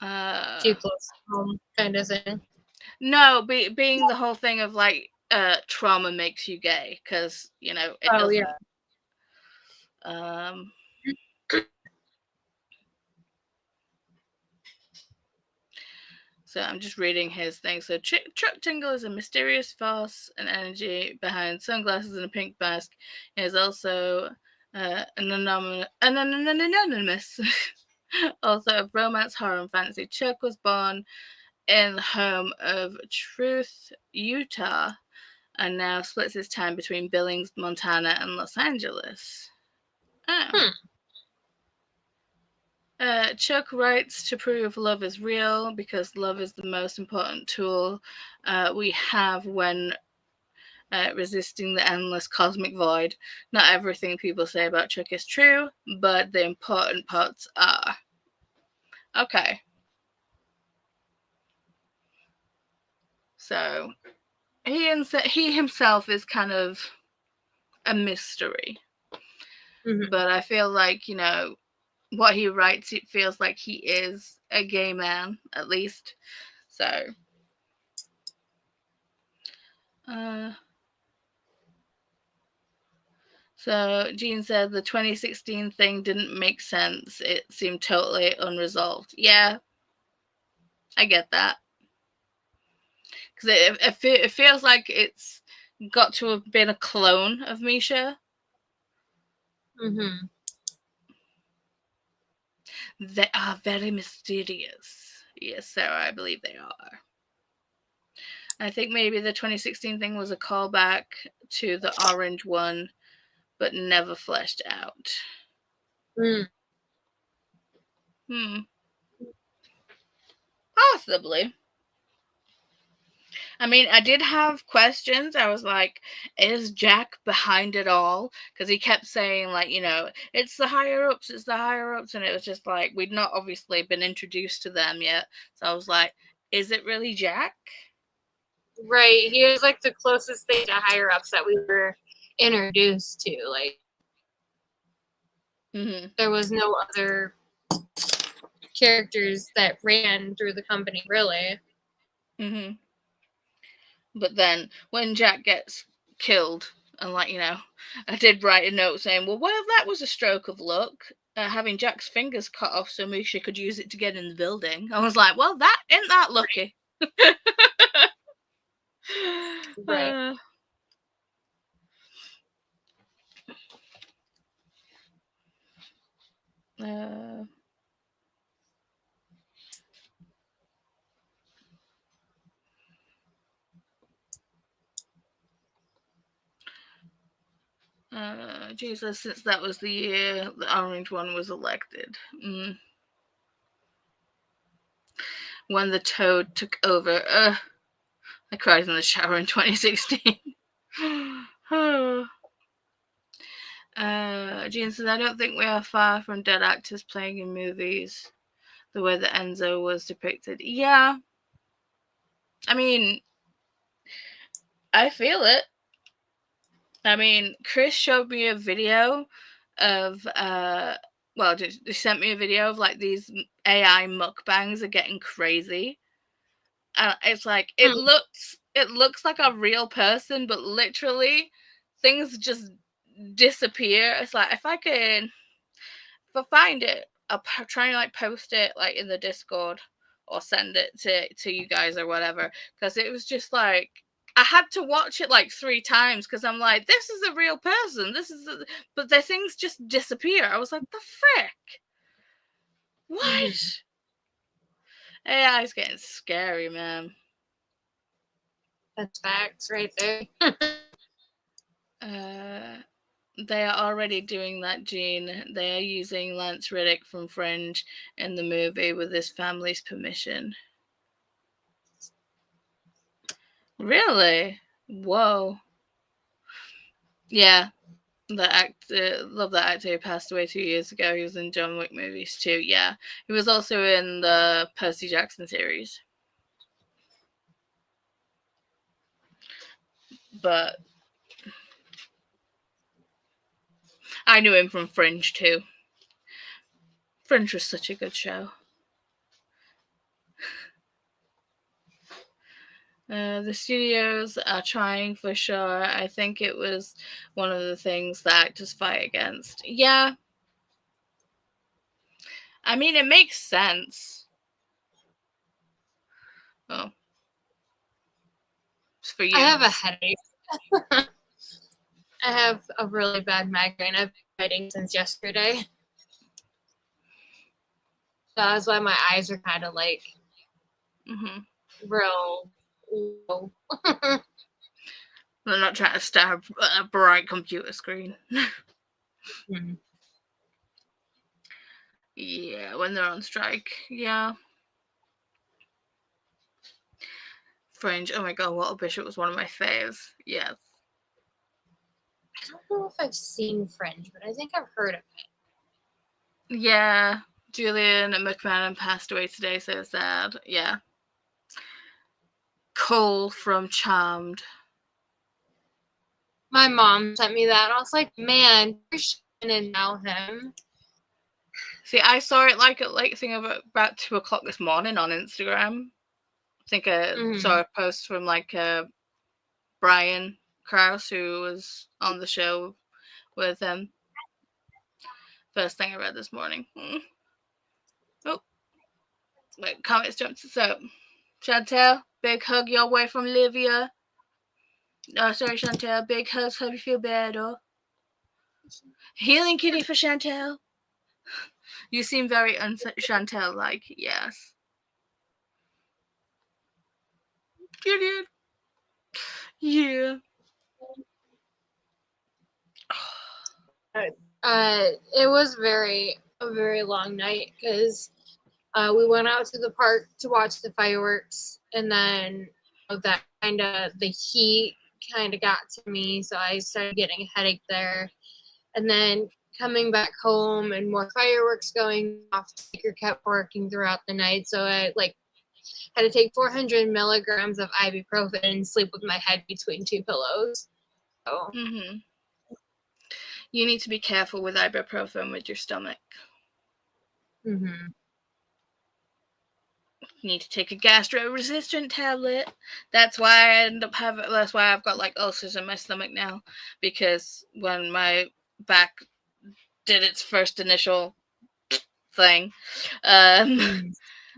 Too close to home kind of thing. no, being the whole thing of like trauma makes you gay, because you know it Oh yeah. doesn't. Um, So I'm just reading his thing. So Chuck Tingle is a mysterious force and energy behind sunglasses and a pink mask. He is also anonymous author of romance, horror, and fantasy. Chuck was born in the home of Truth, Utah, and now splits his time between Billings, Montana, and Los Angeles. Oh. Chuck writes to prove love is real because love is the most important tool we have when resisting the endless cosmic void. Not everything people say about Chuck is true, but the important parts are. Okay. So he himself is kind of a mystery. Mm-hmm. But I feel like, you know, what he writes, it feels like he is a gay man, at least. So, so Jean said the 2016 thing didn't make sense. It seemed totally unresolved. Yeah, I get that. Because it feels like it's got to have been a clone of Misha. Mm-hmm. They are very mysterious. Yes, Sarah, I believe they are. I think maybe the 2016 thing was a callback to the orange one, but never fleshed out. Possibly. I mean, I did have questions. I was like, is Jack behind it all? Because he kept saying, like, you know, it's the higher ups, it's the higher ups. And it was just like, we'd not obviously been introduced to them yet. So I was like, is it really Jack? Right. He was like the closest thing to higher ups that we were introduced to. Like, there was no other characters that ran through the company, really. But then when Jack gets killed, and like, you know, I did write a note saying, well, what if that was a stroke of luck? Having Jack's fingers cut off so Misha could use it to get in the building. I was like, well, that isn't that lucky. Right. Jesus, since that was the year the orange one was elected. When the toad took over. I cried in the shower in 2016. Jean says, I don't think we are far from dead actors playing in movies the way that Enzo was depicted. Yeah. I mean, I feel it. I mean, Chris showed me a video of, they sent me a video of like these AI mukbangs are getting crazy. It's like, it looks like a real person, but literally things just disappear. It's like, if I find it, I'll try and like post it like in the Discord or send it to you guys or whatever, because it was just like, I had to watch it like 3 times because I'm like, this is a real person. But the things just disappear. I was like, the frick? What? AI is getting scary, man. That's facts right there. They are already doing that, Gene. They are using Lance Reddick from Fringe in the movie with his family's permission. Really? Whoa. Yeah. The actor, love that actor who passed away 2 years ago. He was in John Wick movies too. Yeah. He was also in the Percy Jackson series. But I knew him from Fringe too. Fringe was such a good show. The studios are trying for sure. I think it was one of the things the actors fight against. Yeah. I mean, it makes sense. Oh. It's for you. I have a headache. I have a really bad migraine. I've been fighting since yesterday. So that's why my eyes are kind of like real low. They're not trying to stare at a bright computer screen. Yeah, when they're on strike. Yeah. Fringe. Oh my god, Walter Bishop was one of my faves. Yes. I don't know if I've seen Fringe, but I think I've heard of it. Yeah. Julian McMahon passed away today, so sad. Yeah. Cole from Charmed. My mom sent me that, and I was like, man, and now him. See, I saw it like at late thing about 2 o'clock this morning on Instagram. I think I saw a post from like Brian Krause, who was on the show with him. First thing I read this morning. Oh, wait, comments jumped us up. Chantel, big hug your way from Livia. Oh, sorry, Chantel. Big hugs, hope you feel better. Healing kitty for Chantel. You seem very Chantel-like, yes. You did. Yeah. It was a very long night because we went out to the park to watch the fireworks, and then that the heat kind of got to me, so I started getting a headache there. And then coming back home and more fireworks going off, speaker kept working throughout the night, so I had to take 400 milligrams of ibuprofen and sleep with my head between 2 pillows. So. You need to be careful with ibuprofen with your stomach. You need to take a gastro-resistant tablet. That's why that's why I've got like ulcers in my stomach now, because when my back did its first initial thing,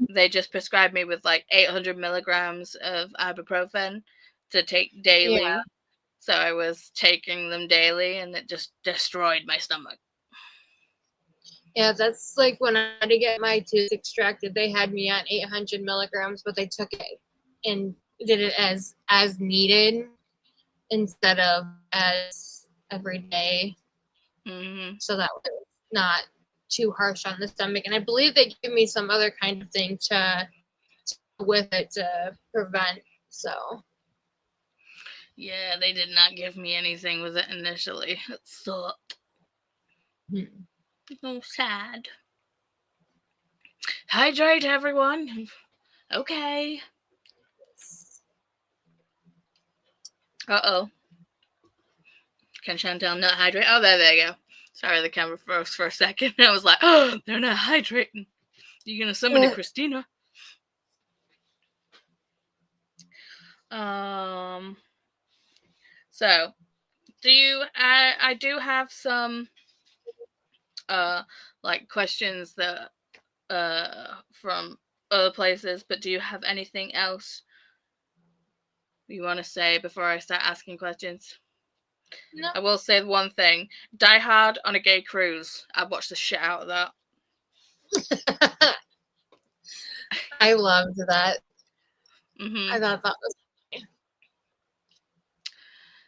they just prescribed me with like 800 milligrams of ibuprofen to take daily. Yeah. So I was taking them daily, and it just destroyed my stomach. Yeah, that's like when I had to get my tooth extracted, they had me on 800 milligrams, but they took it and did it as needed instead of as every day. So that was not too harsh on the stomach. And I believe they gave me some other kind of thing to with it to prevent. So yeah, they did not give me anything with it initially. It sucked. So sad. Hydrate, everyone. Okay. Uh-oh. Can Chantel not hydrate? Oh, there you go. Sorry, the camera froze for a second. I was like, oh, they're not hydrating. You're gonna summon a Christina. So, do you? I do have some like questions that from other places, but do you have anything else you want to say before I start asking questions? no. I will say one thing: Die Hard on a gay cruise. I'd watch the shit out of that. I loved that. Mm-hmm. I thought that was funny.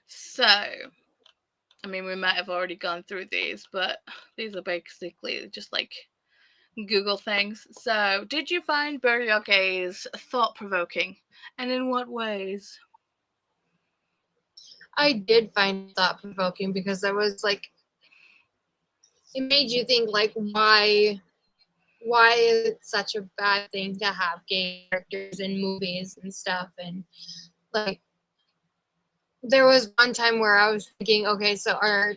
So, I mean, we might have already gone through these, but these are basically just like Google things. So, did you find Bury Your Gays thought-provoking? And in what ways? I did find it thought provoking because there was like, it made you think like why is it such a bad thing to have gay characters in movies and stuff, and like there was one time where I was thinking, okay, so are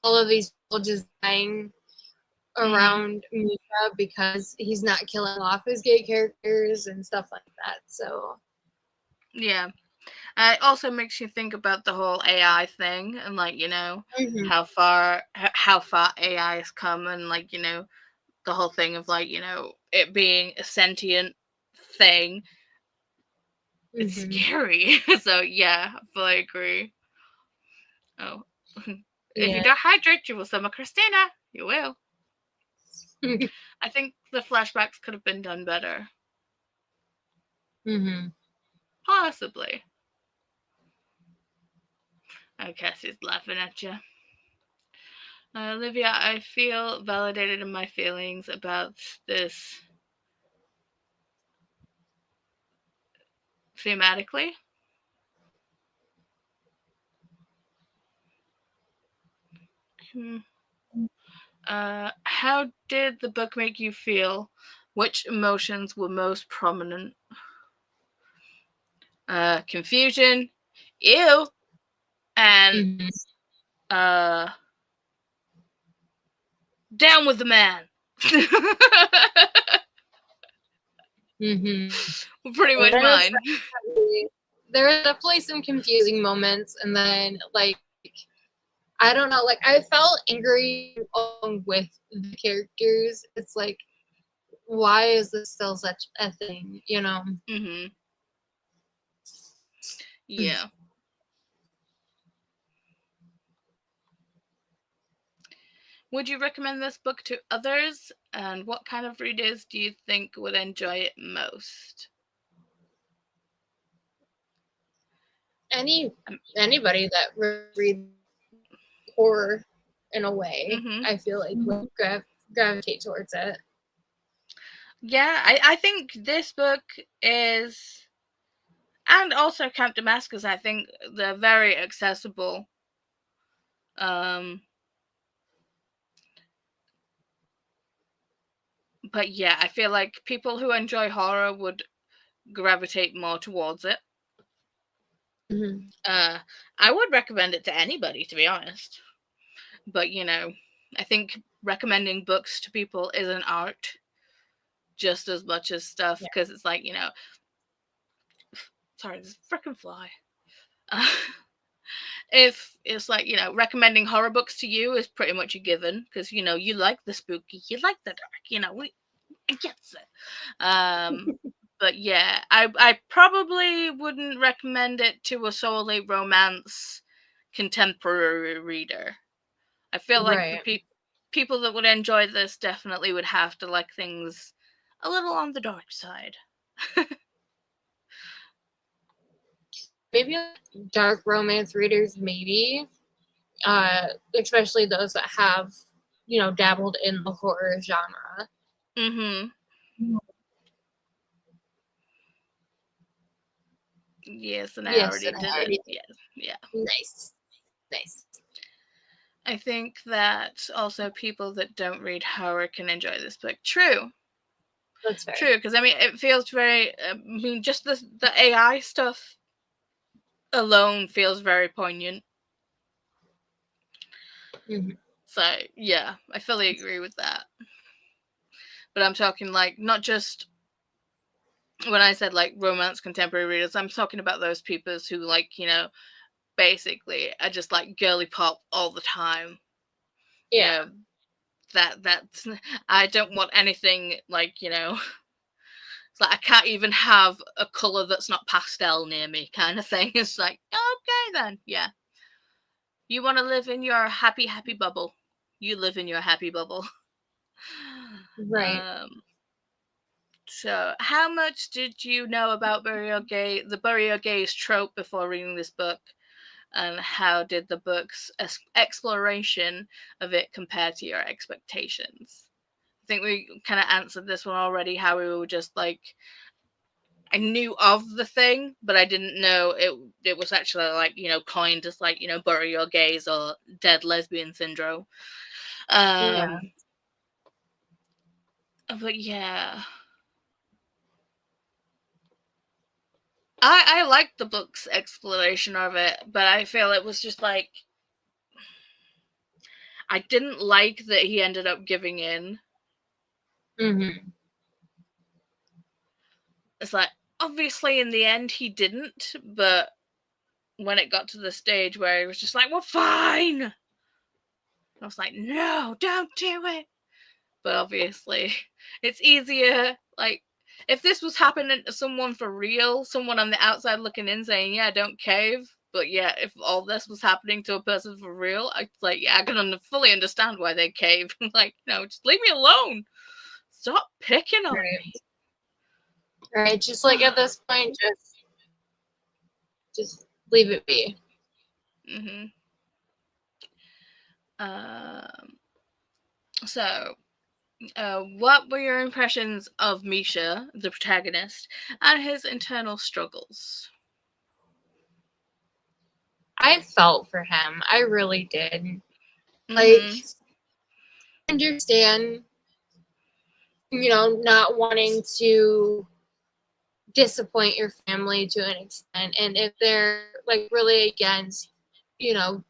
all of these people just dying around Misha because he's not killing off his gay characters and stuff like that? So yeah. It also makes you think about the whole AI thing and like, you know, how far AI has come, and like, you know, the whole thing of like, you know, it being a sentient thing. It's scary. So yeah, I fully agree. Oh. If you don't hydrate, you will summon Christina. You will. I think the flashbacks could have been done better. Possibly. Oh, Cassie's laughing at you. Olivia, I feel validated in my feelings about this thematically. How did the book make you feel? Which emotions were most prominent? Confusion, ew, and down with the man. Pretty much mine. There are definitely some confusing moments, and then like I don't know, like I felt angry along with the characters. It's like, why is this still such a thing, you know? Yeah. Would you recommend this book to others? And what kind of readers do you think would enjoy it most? Anybody that reads horror in a way, I feel like would gravitate towards it. Yeah, I think this book is, and also Camp Damascus, I think they're very accessible. But yeah, I feel like people who enjoy horror would gravitate more towards it. I would recommend it to anybody, to be honest. But you know, I think recommending books to people is an art just as much as stuff, because it's like, you know, sorry, this freaking fly. If it's like, you know, recommending horror books to you is pretty much a given, because you know you like the spooky, you like the dark, you know, I gets it. But yeah, I probably wouldn't recommend it to a solely romance contemporary reader. I feel like the people that would enjoy this definitely would have to like things a little on the dark side. Maybe dark romance readers, maybe. Especially those that have, you know, dabbled in the horror genre. Yes, and I Yes, already and I did it. already Yes, yeah. nice, nice. I think that also people that don't read horror can enjoy this book. True. That's fair. True, because I mean, it feels very. I mean, just the AI stuff alone feels very poignant. Mm-hmm. So yeah, I fully agree with that. But I'm talking like not just when I said like romance contemporary readers. I'm talking about those people who like basically are just like girly pop all the time. Yeah. That's I don't want anything like it's like I can't even have a color that's not pastel near me kind of thing. It's like, okay then, yeah, you want to live in your happy bubble, you live in your happy bubble. Right. So how much did you know about the burial gaze trope before reading this book, and how did the book's exploration of it compare to your expectations? I think we kind of answered this one already, how we were just like, I knew of the thing, but I didn't know it was actually like, coined as like, bury your gays or dead lesbian syndrome. Yeah. Um but yeah. I liked the book's exploration of it, but I feel it was just like I didn't like that he ended up giving in. Mm-hmm. It's like obviously in the end he didn't, but when it got to the stage where he was just like, well, fine. I was like, no, don't do it. But obviously, it's easier. Like, if this was happening to someone for real, someone on the outside looking in saying, yeah, don't cave. But yeah, if all this was happening to a person for real, I like, yeah, I can fully understand why they cave. Like, just leave me alone. Stop picking on Right. me. Right. Just like at this point, just leave it be. Mm-hmm. Um. So, what were your impressions of Misha, the protagonist, and his internal struggles? I felt for him. I really did. Like, Mm-hmm. understand, not wanting to disappoint your family to an extent. And if they're like really against, you know,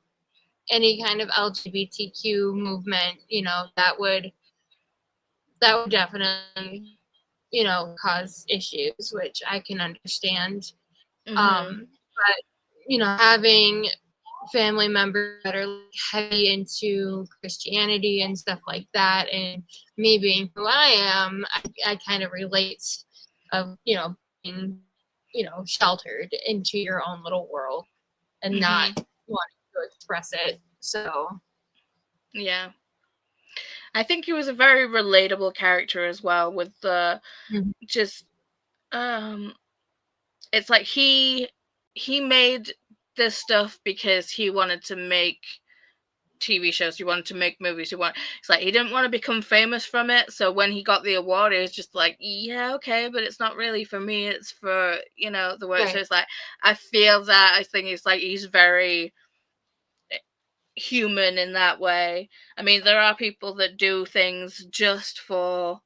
any kind of LGBTQ movement, that would definitely, cause issues, which I can understand. Mm-hmm. But having family members that are heavy into Christianity and stuff like that, and me being who I am, I kind of relate of being sheltered into your own little world and not Mm-hmm. wanting to express it. So Yeah. I think he was a very relatable character as well with the mm-hmm. just um it's like he made this stuff because he wanted to make TV shows, he wanted to make movies, it's like he didn't want to become famous from it. So when he got the award, it was just like, yeah, okay, but it's not really for me, it's for, the work. So Right. it's like I feel that I think it's like he's very human in that way. I mean, there are people that do things just for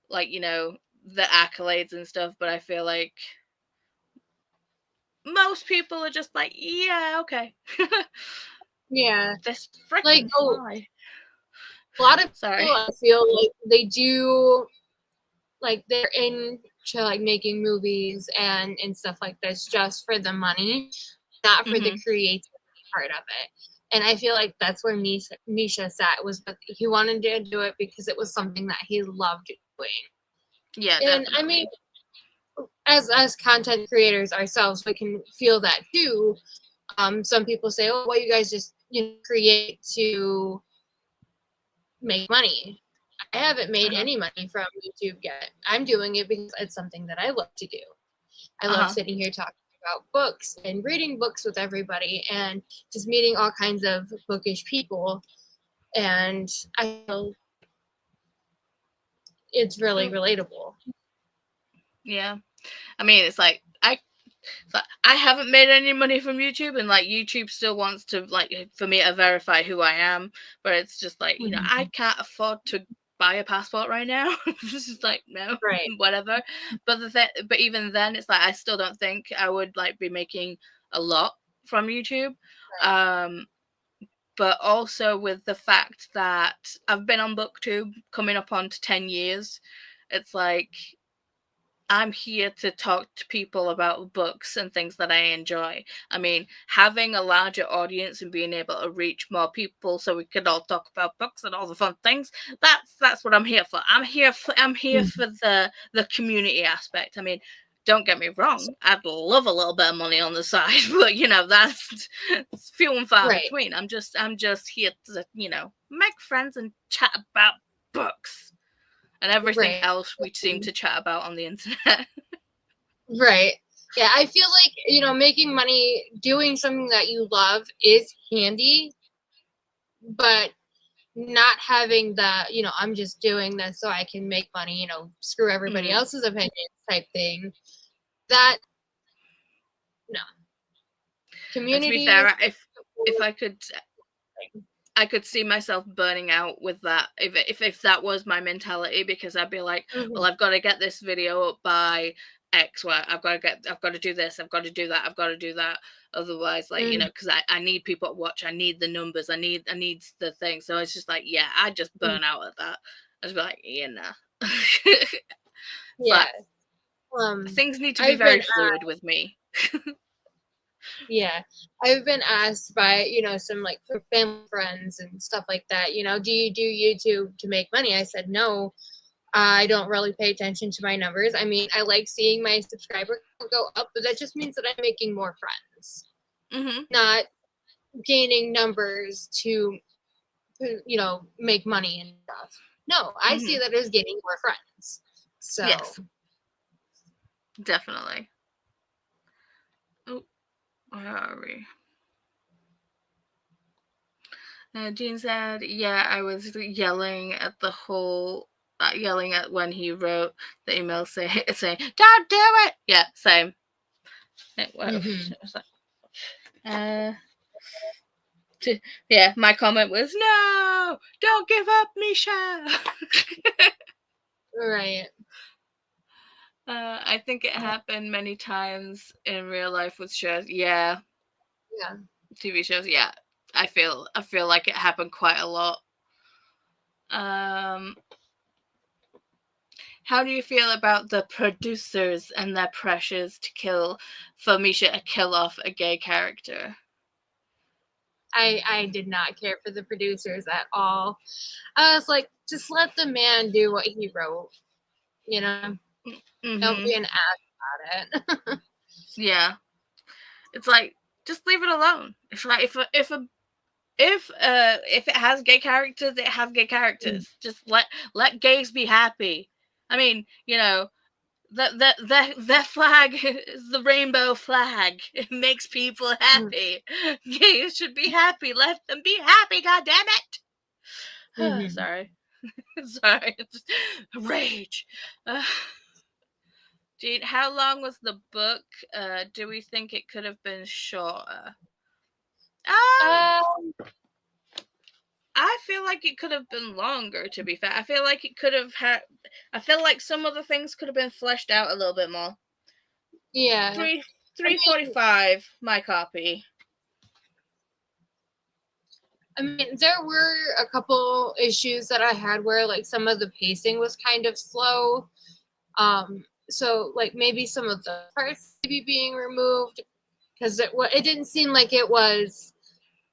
like, the accolades and stuff, but I feel like most people are just like, yeah, okay. Yeah. This Like freaking fly. a lot of Sorry. people, I feel like they do, like they're into like making movies and stuff like this just for the money, not for the Mhm. creativity part of it. And I feel like that's where Misha sat, was that he wanted to do it because it was something that he loved doing. Yeah, And I mean, definitely. as content creators ourselves, we can feel that too. Some people say, "Oh, well, you guys just create to make money." I haven't made Uh-huh. any money from YouTube yet. I'm doing it because it's something that I love to do. I love Uh-huh. sitting here talking about books and reading books with everybody and just meeting all kinds of bookish people. And I feel it's really Oh, relatable. yeah. I mean, it's like So I haven't made any money from YouTube, and like YouTube still wants to like for me to verify who I am, but it's just like, you know, I can't afford to buy a passport right now. It's just like, no, Right. whatever. But but even then, it's like I still don't think I would like be making a lot from YouTube. Right. But also with the fact that I've been on BookTube coming up on to 10 years, it's like I'm here to talk to people about books and things that I enjoy. I mean, having a larger audience and being able to reach more people so we could all talk about books and all the fun things, that's what I'm here for. I'm here for the community aspect. I mean, don't get me wrong, I'd love a little bit of money on the side, but you know, that's few and far Right. between. I'm just here to, you know, make friends and chat about books. And everything Right. else we seem to chat about on the internet. Right. Yeah, I feel like, you know, making money doing something that you love is handy, but not having the, you know, I'm just doing this so I can make money, you know, screw everybody else's opinions type thing. That, no. And to be Community. fair, if I could see myself burning out with that if that was my mentality, because I'd be like, well, I've got to get this video up by X, where I've got to do this, I've got to do that, I've got to do that. Otherwise, like, you know, because I need people to watch, I need the numbers, I need the thing. So it's just like, yeah, I just burn out at that. I just be like, yeah, nah. Yeah. But things need to be I've very been fluid with me. Yeah, I've been asked by, you know, some like family friends and stuff like that, you know, do you do YouTube to make money? I said, no, I don't really pay attention to my numbers. I mean, I like seeing my subscriber go up, but that just means that I'm making more friends, not gaining numbers to, you know, make money and stuff. No, I see that as gaining more friends. So, yes, definitely. Oh, where are we? Jean said, yeah, I was yelling at the whole, yelling at when he wrote the email saying, don't do it! Yeah, same. Yeah, my comment was, no, don't give up, Misha! right. I think it happened many times in real life with shows. Yeah. Yeah. TV shows, yeah. I feel like it happened quite a lot. How do you feel about the producers and their pressures for Misha to kill off a gay character? I did not care for the producers at all. I was like, just let the man do what he wrote, you know? Don't be an ass about it. Yeah. It's like, just leave it alone. It's like if it has gay characters, it has gay characters. Just let gays be happy. I mean, you know, their flag is the rainbow flag. It makes people happy. Gays should be happy. Let them be happy. God damn it! Sorry, sorry. Just rage. Jean, how long was the book? Do we think it could have been shorter? I feel like it could have been longer, to be fair. I feel like it could have had. I feel like some of the things could have been fleshed out a little bit more. Yeah. 3:45, my copy. I mean, there were a couple issues that I had where like some of the pacing was kind of slow. So like maybe some of the parts maybe being removed because it didn't seem like it was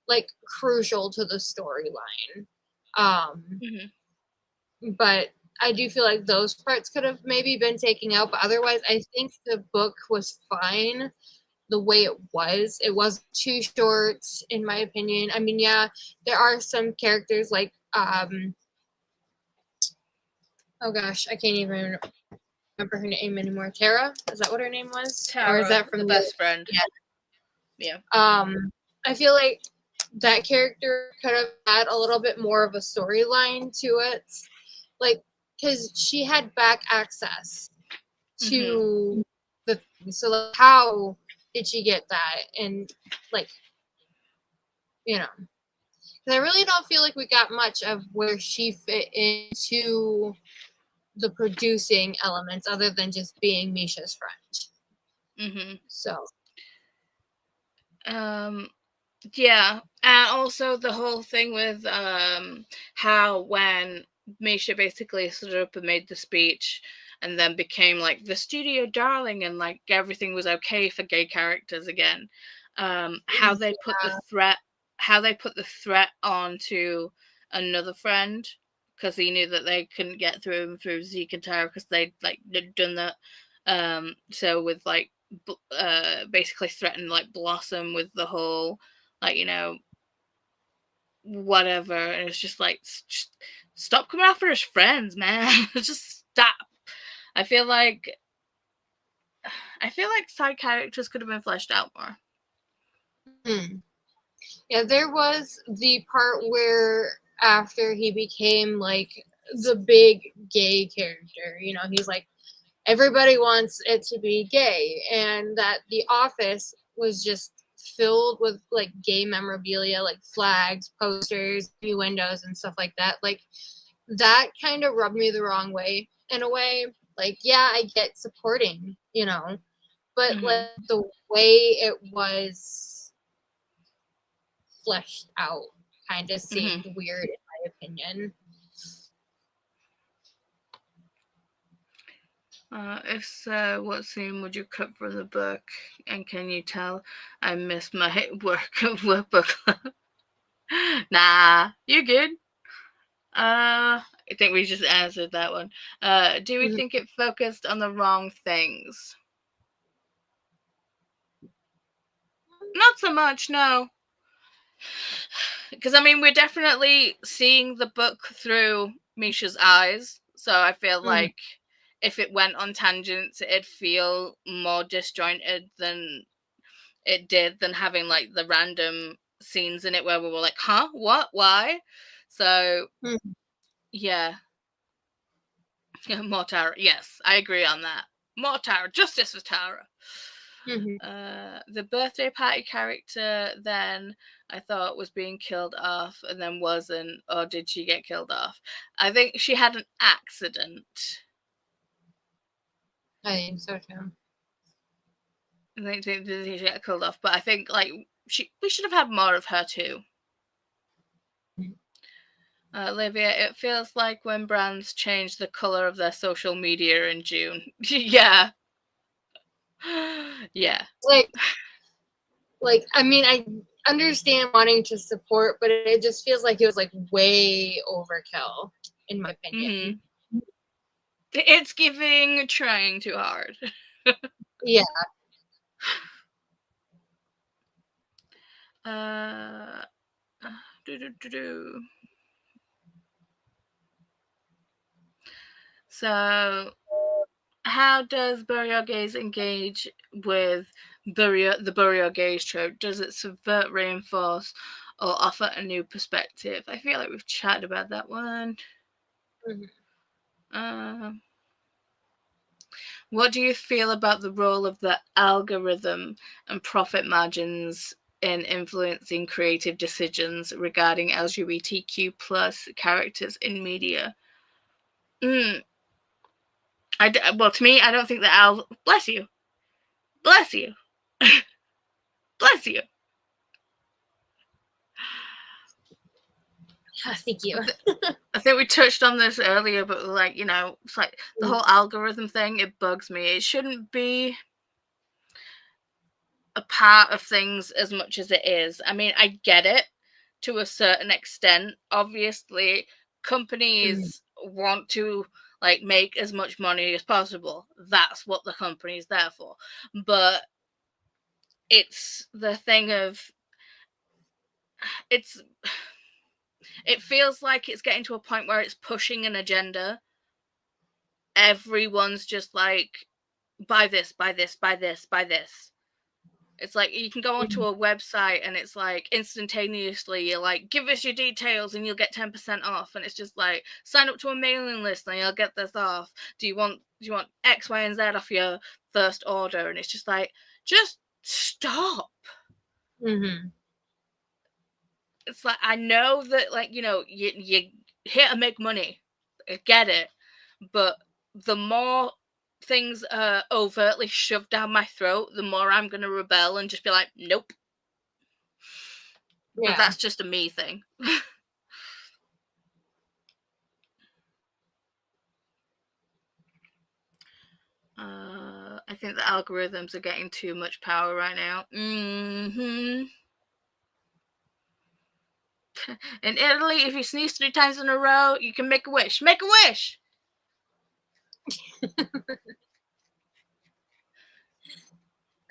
like crucial to the storyline. But I do feel like those parts could have maybe been taken out, but otherwise I think the book was fine the way it was. It wasn't too short, in my opinion. I mean, yeah, there are some characters like oh gosh, I can't even remember her name anymore. Tara? Is that what her name was? Tara, or is that from the best friend? Yeah. I feel like that character could have had a little bit more of a storyline to it. Like, because she had back access to the thing. So like, how did she get that? And like, you know, I really don't feel like we got much of where she fit into the producing elements other than just being Misha's friend. Mm-hmm. So. Yeah, and also the whole thing with how when Misha basically stood up and made the speech and then became like the studio darling and like everything was okay for gay characters again. How they put the threat onto another friend because he knew that they couldn't get through him through Zeke and Tara because they'd like done that. So with like basically threatened like Blossom with the whole like, you know, whatever, and it's just like, just stop coming after his friends, man. Just stop. I feel like side characters could have been fleshed out more. Yeah, there was the part where after he became like the big gay character, you know, he's like, everybody wants it to be gay, and that the office was just filled with like gay memorabilia, like flags, posters, windows, and stuff like that. Like, that kind of rubbed me the wrong way in a way. Like, yeah, I get supporting, you know, but like the way it was fleshed out kind of seemed weird in my opinion. If so, what scene would you cut from the book? And can you tell I missed my workbook? Nah, you're good. I think we just answered that one. Do we think it focused on the wrong things? Not so much, no. Because, I mean, we're definitely seeing the book through Misha's eyes. So I feel like if it went on tangents, it'd feel more disjointed than it did than having, like, the random scenes in it where we were like, huh? What? Why? So, yeah. More Tara. Yes, I agree on that. More Tara. Justice for Tara. The birthday party character then I thought was being killed off and then wasn't, or did she get killed off? I think she had an accident. I think so too. I think she got killed off, but I think like we should have had more of her too. Olivia, it feels like when brands change the color of their social media in June. Yeah. Yeah. Like I mean, I understand wanting to support, but it just feels like it was like way overkill, in my opinion. It's giving trying too hard. Yeah. So, how does Burial Gaze engage with the Burial Gaze trope? Does it subvert, reinforce, or offer a new perspective? I feel like we've chatted about that one. What do you feel about the role of the algorithm and profit margins in influencing creative decisions regarding LGBTQ plus characters in media? Well, to me, I don't think that bless you, bless you, bless you. Thank you. I think we touched on this earlier, but like, you know, it's like the whole algorithm thing, it bugs me. It shouldn't be a part of things as much as it is. I mean, I get it to a certain extent. Obviously, companies want to like make as much money as possible. That's what the company's there for. But it's the thing of it feels like it's getting to a point where it's pushing an agenda. Everyone's just like, buy this, buy this, buy this, buy this. It's like you can go onto a website and it's like instantaneously you're like, give us your details and you'll get 10% off. And it's just like, sign up to a mailing list and you'll get this off. Do you want X, Y, and Z off your first order? And it's just like, just stop. Mm-hmm. It's like, I know that, like, you know, you here to make money. I get it. But the more things are overtly shoved down my throat, the more I'm going to rebel and just be like, nope. Yeah. But that's just a me thing. I think the algorithms are getting too much power right now. Mm-hmm. In Italy, if you sneeze 3 times in a row, you can make a wish. Make a wish!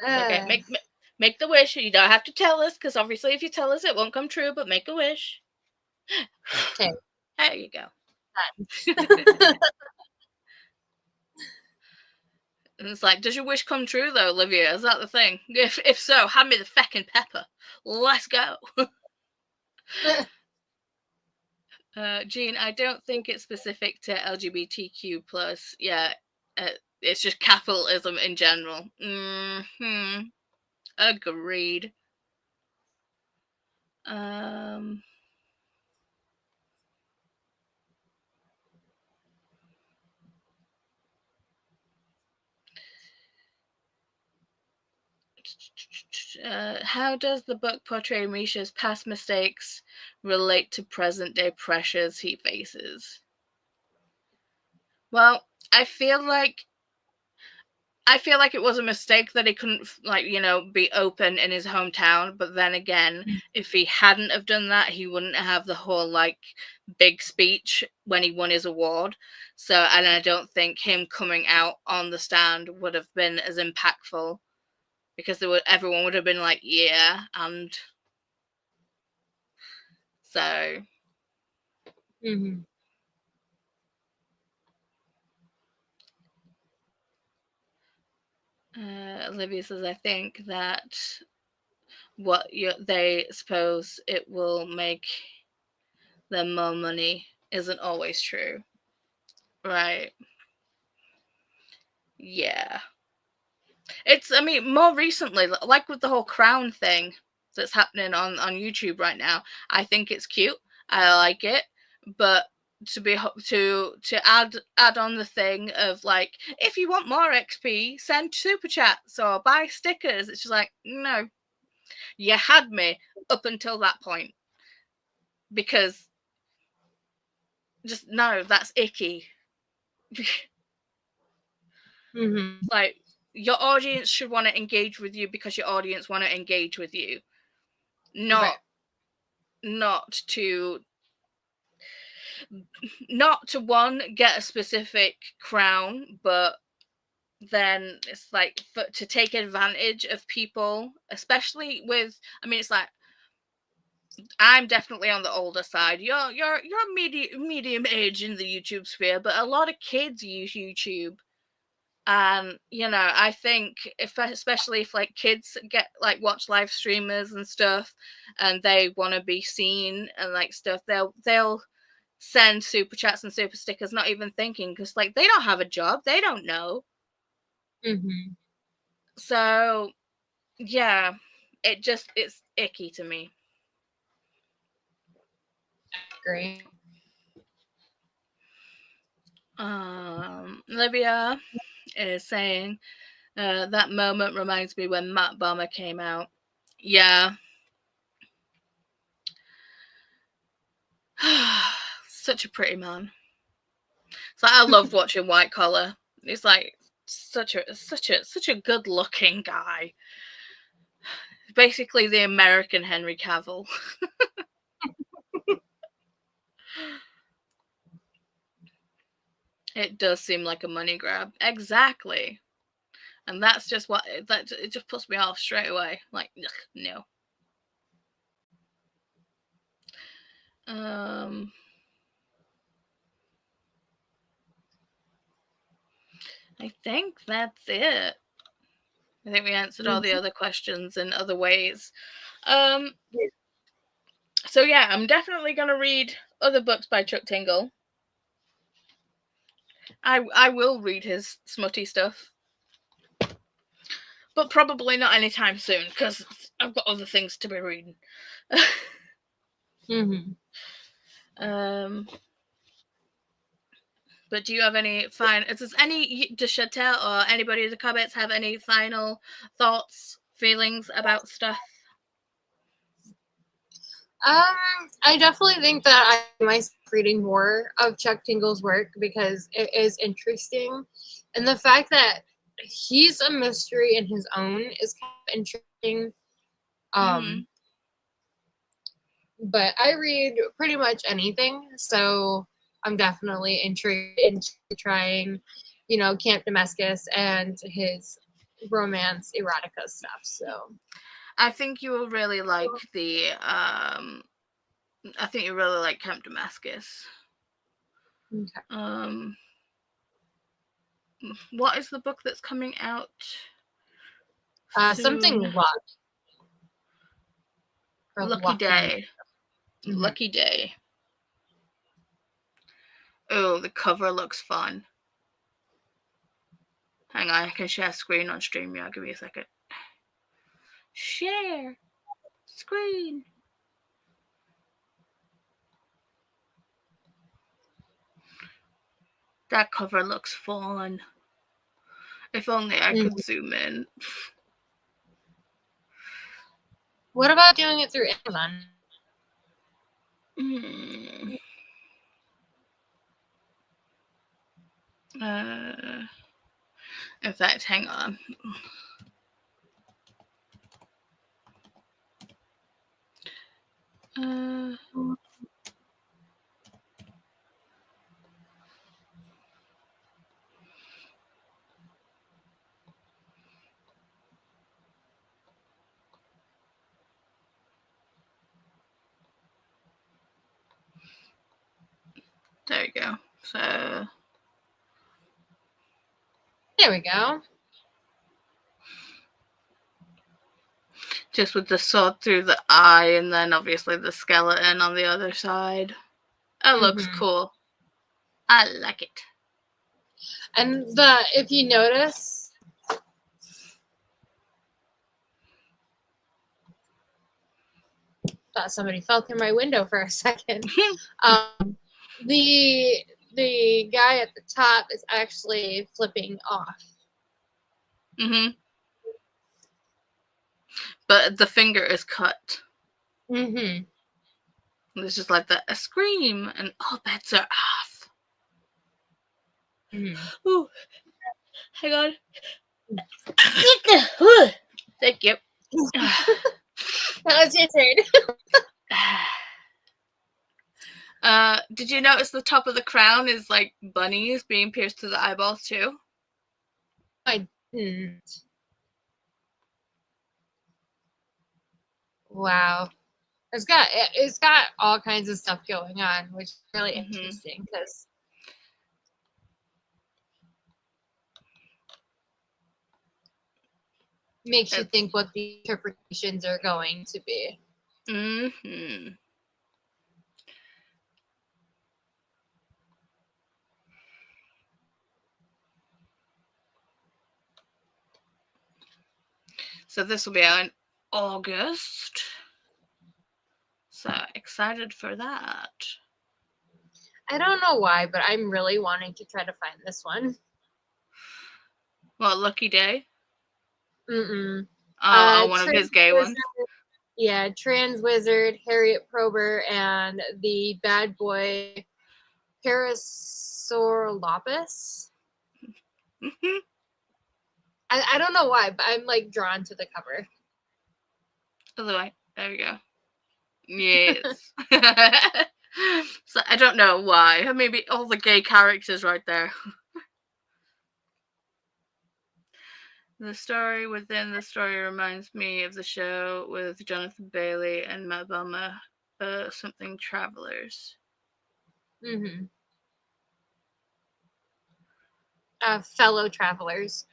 Okay, make the wish. You don't have to tell us, because obviously if you tell us, it won't come true, but make a wish. Okay. There you go. And it's like, does your wish come true though, Olivia? Is that the thing? If so, hand me the feckin' pepper. Let's go. Jean, I don't think it's specific to LGBTQ plus. Yeah, it's just capitalism in general. Agreed. How does the book portray Misha's past mistakes relate to present day pressures he faces? Well, I feel like it was a mistake that he couldn't, like, you know, be open in his hometown. But then again, if he hadn't have done that, he wouldn't have the whole, like, big speech when he won his award. So, and I don't think him coming out on the stand would have been as impactful, because everyone would have been like, yeah, and so. Mm-hmm. Olivia says, I think that they suppose it will make them more money isn't always true. Right. Yeah. It's, I mean, more recently, like with the whole crown thing that's happening on YouTube right now, I think it's cute. I like it. But to add on the thing of, like, if you want more XP, send super chats or buy stickers. It's just like, no. You had me up until that point. Because just, no, that's icky. Mm-hmm. Like, your audience should want to engage with you because your audience want to engage with you. Not to one, get a specific crown, but then it's like to take advantage of people, especially with, I mean, it's like, I'm definitely on the older side. You're medium age in the YouTube sphere, but a lot of kids use YouTube. And, you know, I think especially if, like, kids get, like, watch live streamers and stuff, and they want to be seen and, like, stuff, they'll send super chats and super stickers, not even thinking, because, like, they don't have a job, they don't know. Mm-hmm. So yeah, it's icky to me. Great. Olivia is saying, that moment reminds me when Matt Bomber came out. Yeah. Such a pretty man. So I loved watching White Collar. He's like such a good looking guy. Basically the American Henry Cavill. It does seem like a money grab. Exactly. And that's just it just puts me off straight away. Like, ugh, no. I think that's it. I think we answered all the other questions in other ways. So yeah, I'm definitely going to read other books by Chuck Tingle. I will read his smutty stuff. but probably not anytime soon because I've got other things to be reading. But do you have any does Chantel or anybody in the comments have any final thoughts, feelings about stuff? I definitely think that I myself reading more of Chuck Tingle's work because it is interesting, and the fact that he's a mystery in his own is kind of interesting. But I read pretty much anything, so I'm definitely intrigued into trying, Camp Damascus and his romance erotica stuff. So I think you will really like I think you really like Camp Damascus. Okay. What is the book that's coming out? Something luck. Lucky Day. Lucky Day. Oh, the cover looks fun. Hang on, I can share screen on StreamYard. Give me a second. Share screen. That cover looks fun. If only I could zoom in. What about doing it through Amazon? In fact, hang on. There you go. So there we go. Just with the sword through the eye and then obviously the skeleton on the other side. It looks cool. I like it. And if you notice, thought somebody fell through my window for a second. The guy at the top is actually flipping off. But the finger is cut. It's just like a scream, and all bets are off. Ooh, hang on. Thank you. That was your turn. Did you notice the top of the crown is like bunnies being pierced to the eyeballs too? I didn't. Wow. It's got all kinds of stuff going on, which is really interesting because makes you think what the interpretations are going to be. So this will be out in August. So excited for that. I don't know why, but I'm really wanting to try to find this one. What, Lucky Day? One of his gay ones. Yeah, Trans Wizard, Harriet Prober, and the bad boy Parasaurolophus. I don't know why, but I'm like drawn to the cover. Other way. There we go. Yes. So I don't know why. Maybe all the gay characters right there. The story within the story reminds me of the show with Jonathan Bailey and Matt Bama, something Travelers. Fellow Travelers.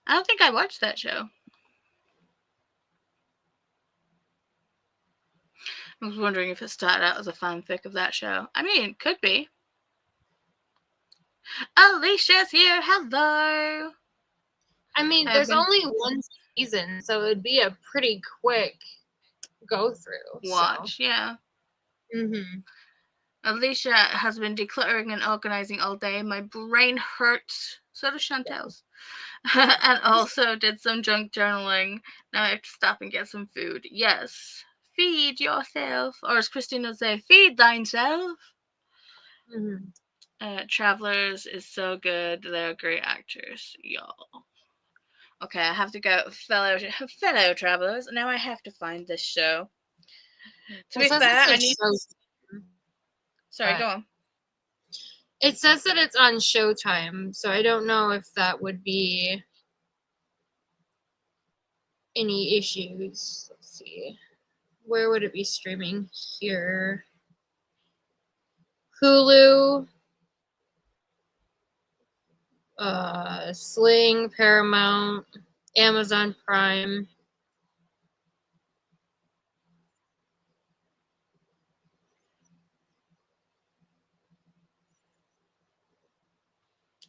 I don't think I watched that show. I was wondering if it started out as a fanfic of that show. I mean, could be. Alicia's here. Hello. I mean, there's only one season, so it'd be a pretty quick go through. Watch, so. Yeah. Alicia has been decluttering and organizing all day. My brain hurts. So does Chantel's. And also did some junk journaling. Now I have to stop and get some food. Yes. Feed yourself. Or as Christine would say, feed thyself. Travelers is so good. They're great actors, y'all. Okay, I have to go. Fellow travelers. Now I have to find this show. To be fair, I need... Sorry, go on. It says that it's on Showtime, so I don't know if that would be any issues. Let's see. Where would it be streaming? Here. Hulu. Sling, Paramount, Amazon Prime.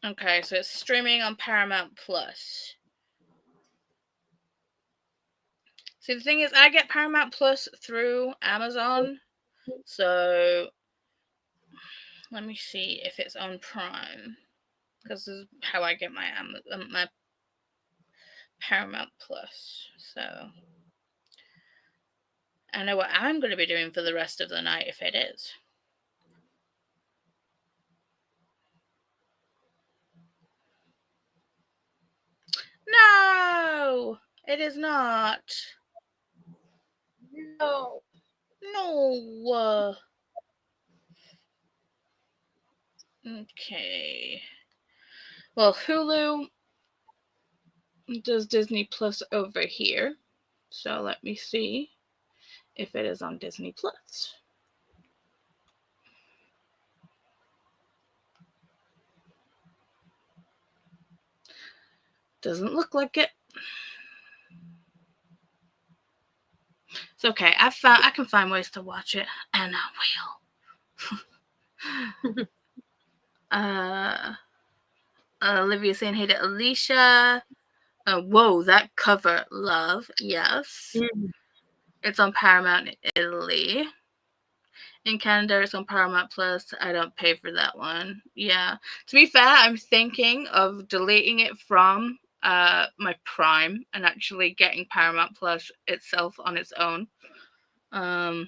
Okay, so it's streaming on Paramount Plus. See, the thing is, I get Paramount Plus through Amazon, so let me see if it's on Prime, because this is how I get my Paramount Plus. So I know what I'm going to be doing for the rest of the night if it is. No, it is not. No. No. Okay. Well, Hulu does Disney Plus over here. So let me see if it is on Disney Plus. Doesn't look like it. It's okay. I can find ways to watch it, and I will. Olivia saying hey to Alicia. Whoa, that cover, love. Yes. It's on Paramount Italy. In Canada, it's on Paramount Plus. I don't pay for that one. Yeah. To be fair, I'm thinking of deleting it from my Prime and actually getting Paramount Plus itself on its own. I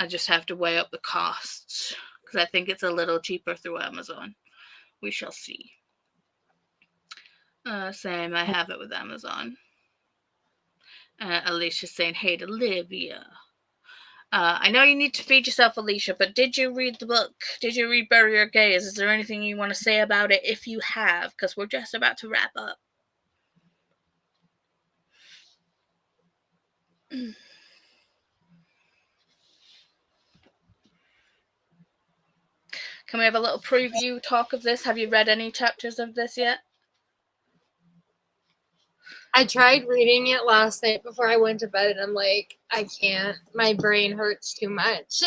just have to weigh up the costs because I think it's a little cheaper through Amazon. We shall see. Same, I have it with Amazon. Alicia saying hey to Olivia. I know you need to feed yourself, Alicia, but did you read the book? Did you read Bury Your Gaze? Is there anything you want to say about it if you have? Because we're just about to wrap up. Can we have a little preview talk of this? Have you read any chapters of this yet? I tried reading it last night before I went to bed, and I'm like, I can't. My brain hurts too much.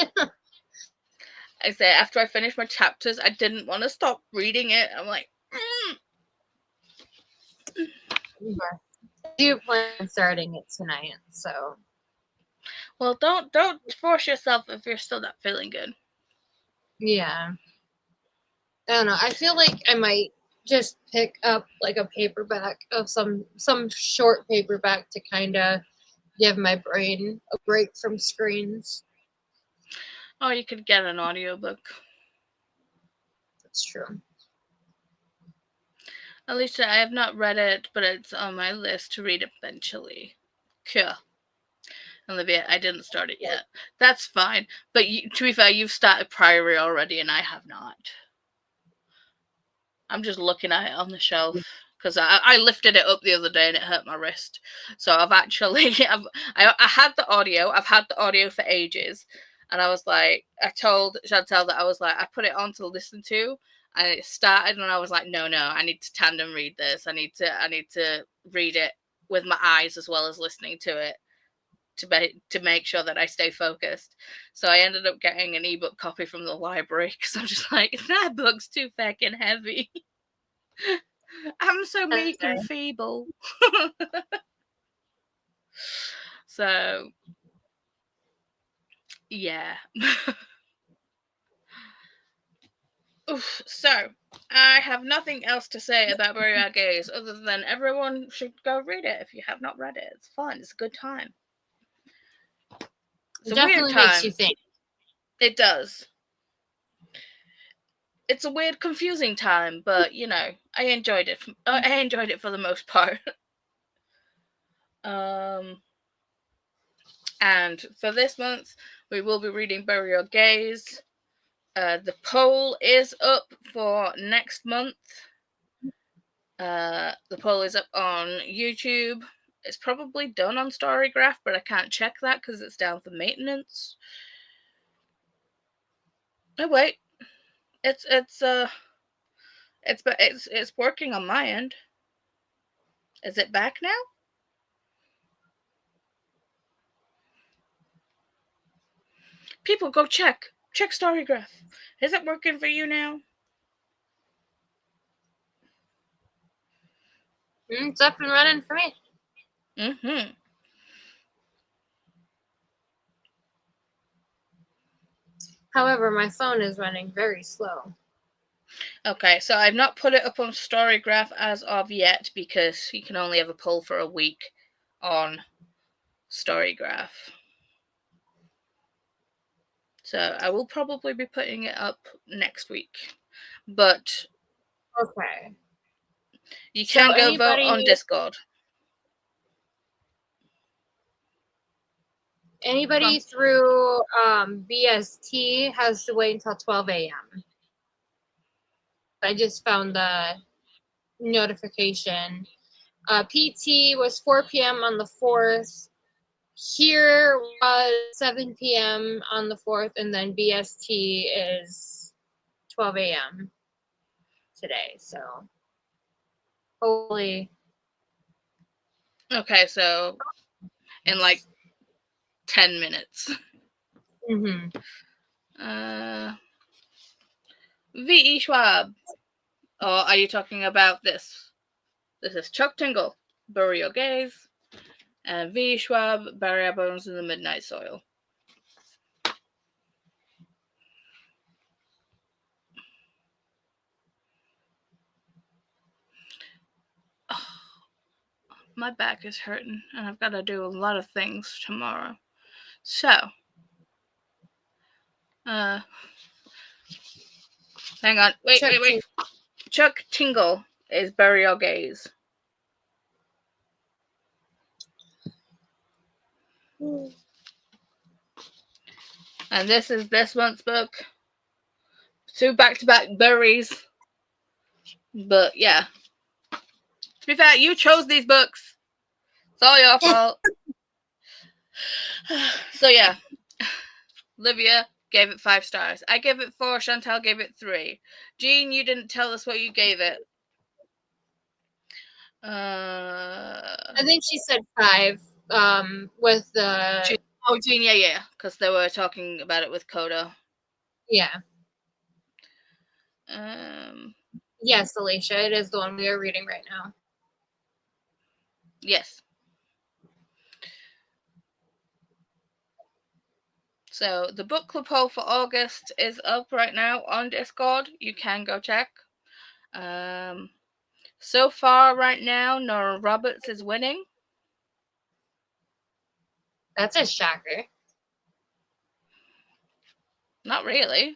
I say, after I finished my chapters, I didn't want to stop reading it. I'm like, I do plan on starting it tonight, so. Well, don't force yourself if you're still not feeling good. Yeah. I don't know. I feel like I might just pick up like a paperback of some short paperback to kind of give my brain a break from screens. Oh, you could get an audiobook. That's true. Alicia, I have not read it, but it's on my list to read eventually. Cool. Olivia, I didn't start it yet. That's fine. But to be fair, you've started Priory already, and I have not. I'm just looking at it on the shelf because I lifted it up the other day and it hurt my wrist. So I've actually I had the audio. I've had the audio for ages, and I was like, I told Chantel that I was like, I put it on to listen to, and it started, and I was like, no, I need to tandem read this. I need to read it with my eyes as well as listening to it to make sure that I stay focused. So I ended up getting an ebook copy from the library because I'm just like, that book's too fucking heavy. I'm so meek and feeble. So, yeah. Oof, so, I have nothing else to say about Bury Our Gays other than everyone should go read it if you have not read it. It's fun. It's a good time. It's a weird time. Makes you think. It does. It's a weird, confusing time, but I enjoyed it. I enjoyed it for the most part. And for this month, we will be reading Bury Your Gays. The poll is up for next month. The poll is up on YouTube. It's probably done on Storygraph, but I can't check that because it's down for maintenance. Oh wait, it's working on my end. Is it back now? People, go check Storygraph. Is it working for you now? It's up and running for me. Mm-hmm. However, my phone is running very slow. Okay, so I've not put it up on Storygraph as of yet because you can only have a poll for a week on Storygraph. So I will probably be putting it up next week. But okay, you can go vote on Discord. Anybody through BST has to wait until 12 a.m. I just found the notification. PT was 4 p.m. on the 4th. Here was 7 p.m. on the 4th, and then BST is 12 a.m. today. So hopefully. Okay, so in like 10 minutes. Mm-hmm. V.E. Schwab. Or are you talking about this? This is Chuck Tingle, Bury Your Gays, and V.E. Schwab, Bury Our Bones in the Midnight Soil. Oh, my back is hurting, and I've got to do a lot of things tomorrow. So, hang on. Wait. Chuck Tingle is Bury Your Gays. And this is this month's book. 2 back-to-back buries. But yeah. To be fair, you chose these books. It's all your fault. So yeah. Livia gave it 5 stars. I gave it 4. Chantal gave it 3. Jean, you didn't tell us what you gave it. I think she said 5. With the Jean, yeah, because they were talking about it with Coda. Yeah. Yes, Alicia, it is the one we are reading right now. Yes. So the book club poll for August is up right now on Discord. You can go check. So far right now, Nora Roberts is winning. That's a shocker. Not really.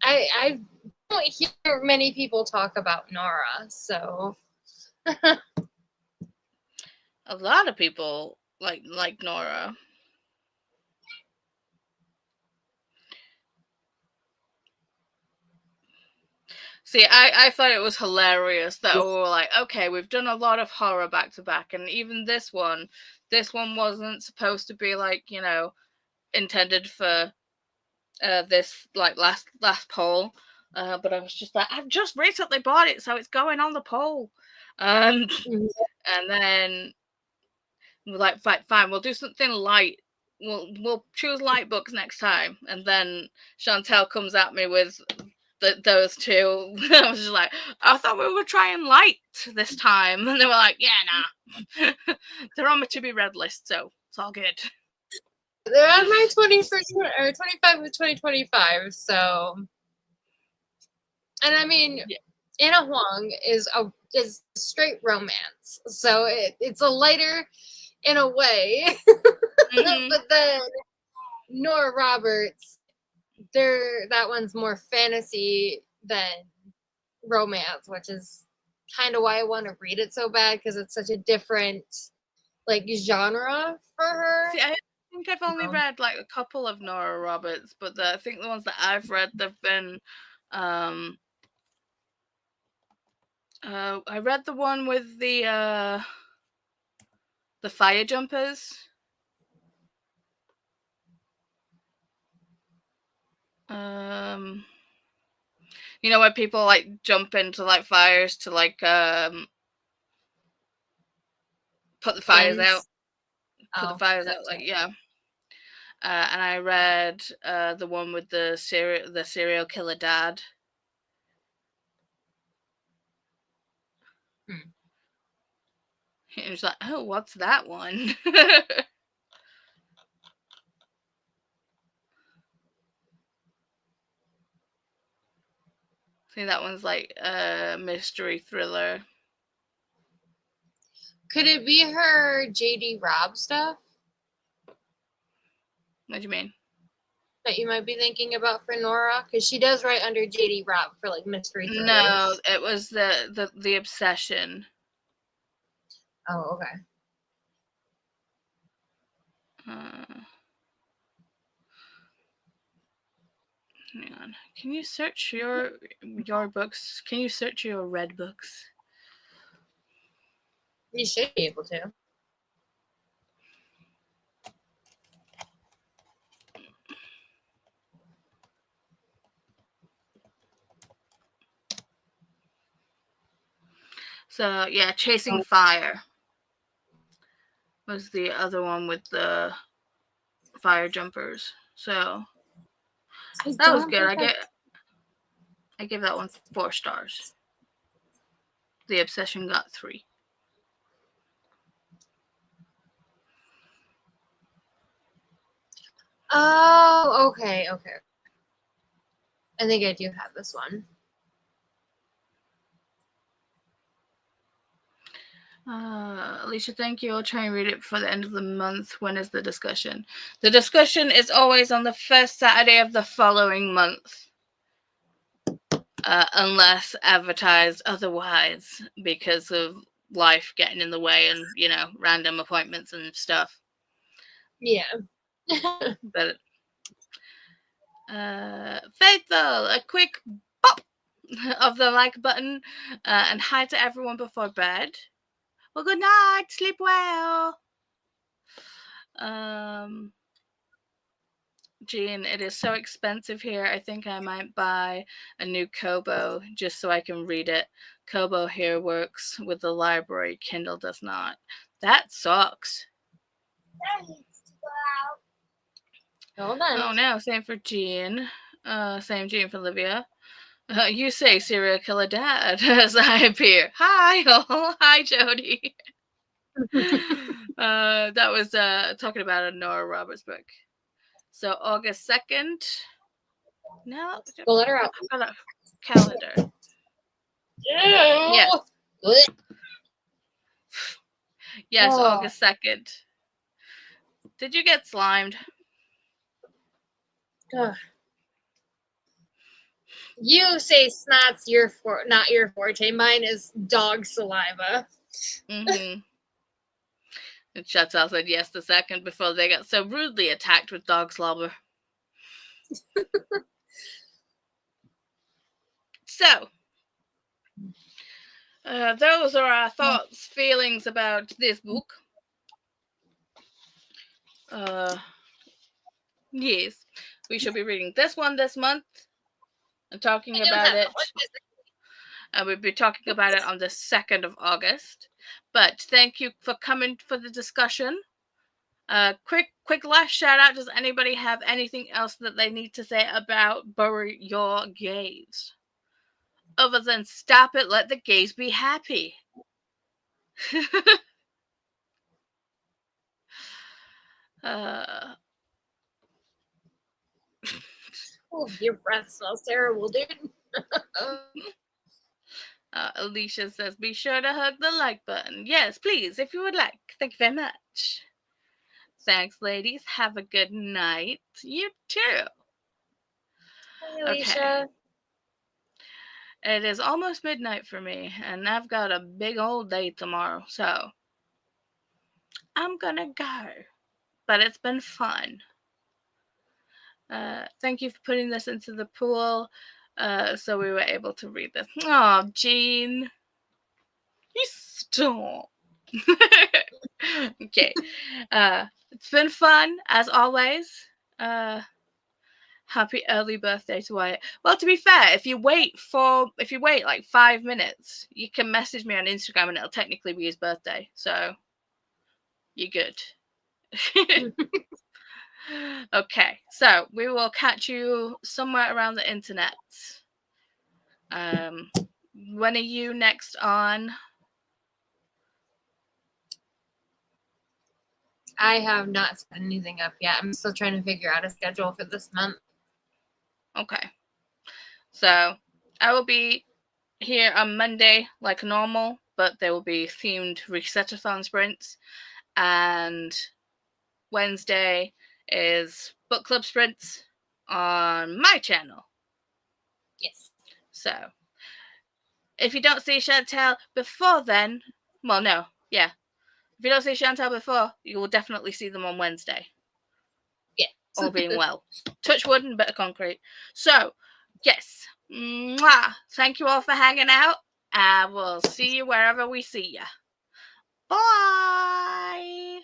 I don't hear many people talk about Nora, so a lot of people like Nora. See, I thought it was hilarious that we were like, okay, we've done a lot of horror back to back, and even this one wasn't supposed to be like, intended for this like last poll. But I was just like, I've just recently bought it, so it's going on the poll. And then we're like, fine, we'll do something light. We'll choose light books next time. And then Chantal comes at me with those two. I was just like, I thought we were trying light this time, and they were like, yeah, nah, they're on my to be read list, so it's all good. They're on my 21st or 25 of 2025. So, and I mean, yeah. Anna Huang is straight romance, so it's a lighter in a way, mm-hmm. But then Nora Roberts, that one's more fantasy than romance, which is kind of why I want to read it so bad, because it's such a different genre for her. See, I think I've only read like a couple of Nora Roberts, but I think the ones that I've read, they've been I read the one with the fire jumpers. You know, where people like jump into like fires to like put the fires out. Put the fires out, like, yeah. And I read the one with the serial killer dad. It was like, oh, what's that one? See, that one's like a mystery thriller. Could it be her J.D. Robb stuff? What do you mean? That you might be thinking about for Nora? Because she does write under J.D. Robb for like mystery thrillers. No, it was the Obsession. Oh, okay. Hang on. Can you search your books? Can you search your read books? You should be able to. So, yeah, Chasing Fire was the other one with the fire jumpers. So, that was good. I gave that one 4 stars. The Obsession got 3. Oh, okay. I think I do have this one. Alicia, thank you. I'll try and read it before the end of the month. When is the discussion? The discussion is always on the first Saturday of the following month. Unless advertised otherwise because of life getting in the way and, you know, random appointments and stuff. Yeah. But Faithful, a quick pop of the like button and hi to everyone before bed. Well, good night. Sleep well. Jean, it is so expensive here. I think I might buy a new Kobo just so I can read it. Kobo here works with the library. Kindle does not. That sucks. Hold on. Oh no, same for Jean. Same Jean for Olivia. You say serial killer dad as I appear. Hi, oh, hi, Jody. That was talking about a Nora Roberts book. So August 2nd. No, go let her out. I've got a calendar. Yeah. Yes, August 2nd. Did you get slimed? You say snot's not your forte. Mine is dog saliva. Mm-hmm. And Chateau said yes the second before they got so rudely attacked with dog slobber. So, those are our thoughts, feelings about this book. Yes, we shall be reading this one this month and talking about it. And we'll be talking about it on the 2nd of August. But thank you for coming for the discussion. Quick last shout out. Does anybody have anything else that they need to say about Bury Your Gays? Other than stop it, let the gays be happy. Oh, your breath smells terrible, dude. Alicia says, be sure to hug the like button. Yes, please, if you would like. Thank you very much. Thanks, ladies. Have a good night. You too. Hey, Alicia. Okay. It is almost midnight for me, and I've got a big old day tomorrow, so I'm gonna go. But it's been fun. Thank you for putting this into the pool, so we were able to read this. Oh, Jean. You stop. Okay. It's been fun, as always. Happy early birthday to Wyatt. Well, to be fair, if you wait like 5 minutes, you can message me on Instagram and it'll technically be his birthday. So you're good. Okay, so we will catch you somewhere around the internet. When are you next on? I have not set anything up yet. I'm still trying to figure out a schedule for this month. Okay. So I will be here on Monday like normal, but there will be themed resetathon sprints. And Wednesday is book club sprints on my channel. Yes. So if you don't see Chantel before then, well, no, yeah. If you don't see Chantel before, you will definitely see them on Wednesday. Yeah. All being well. Touch wood and bit of concrete. So, yes. Mwah. Thank you all for hanging out. I will see you wherever we see you. Bye.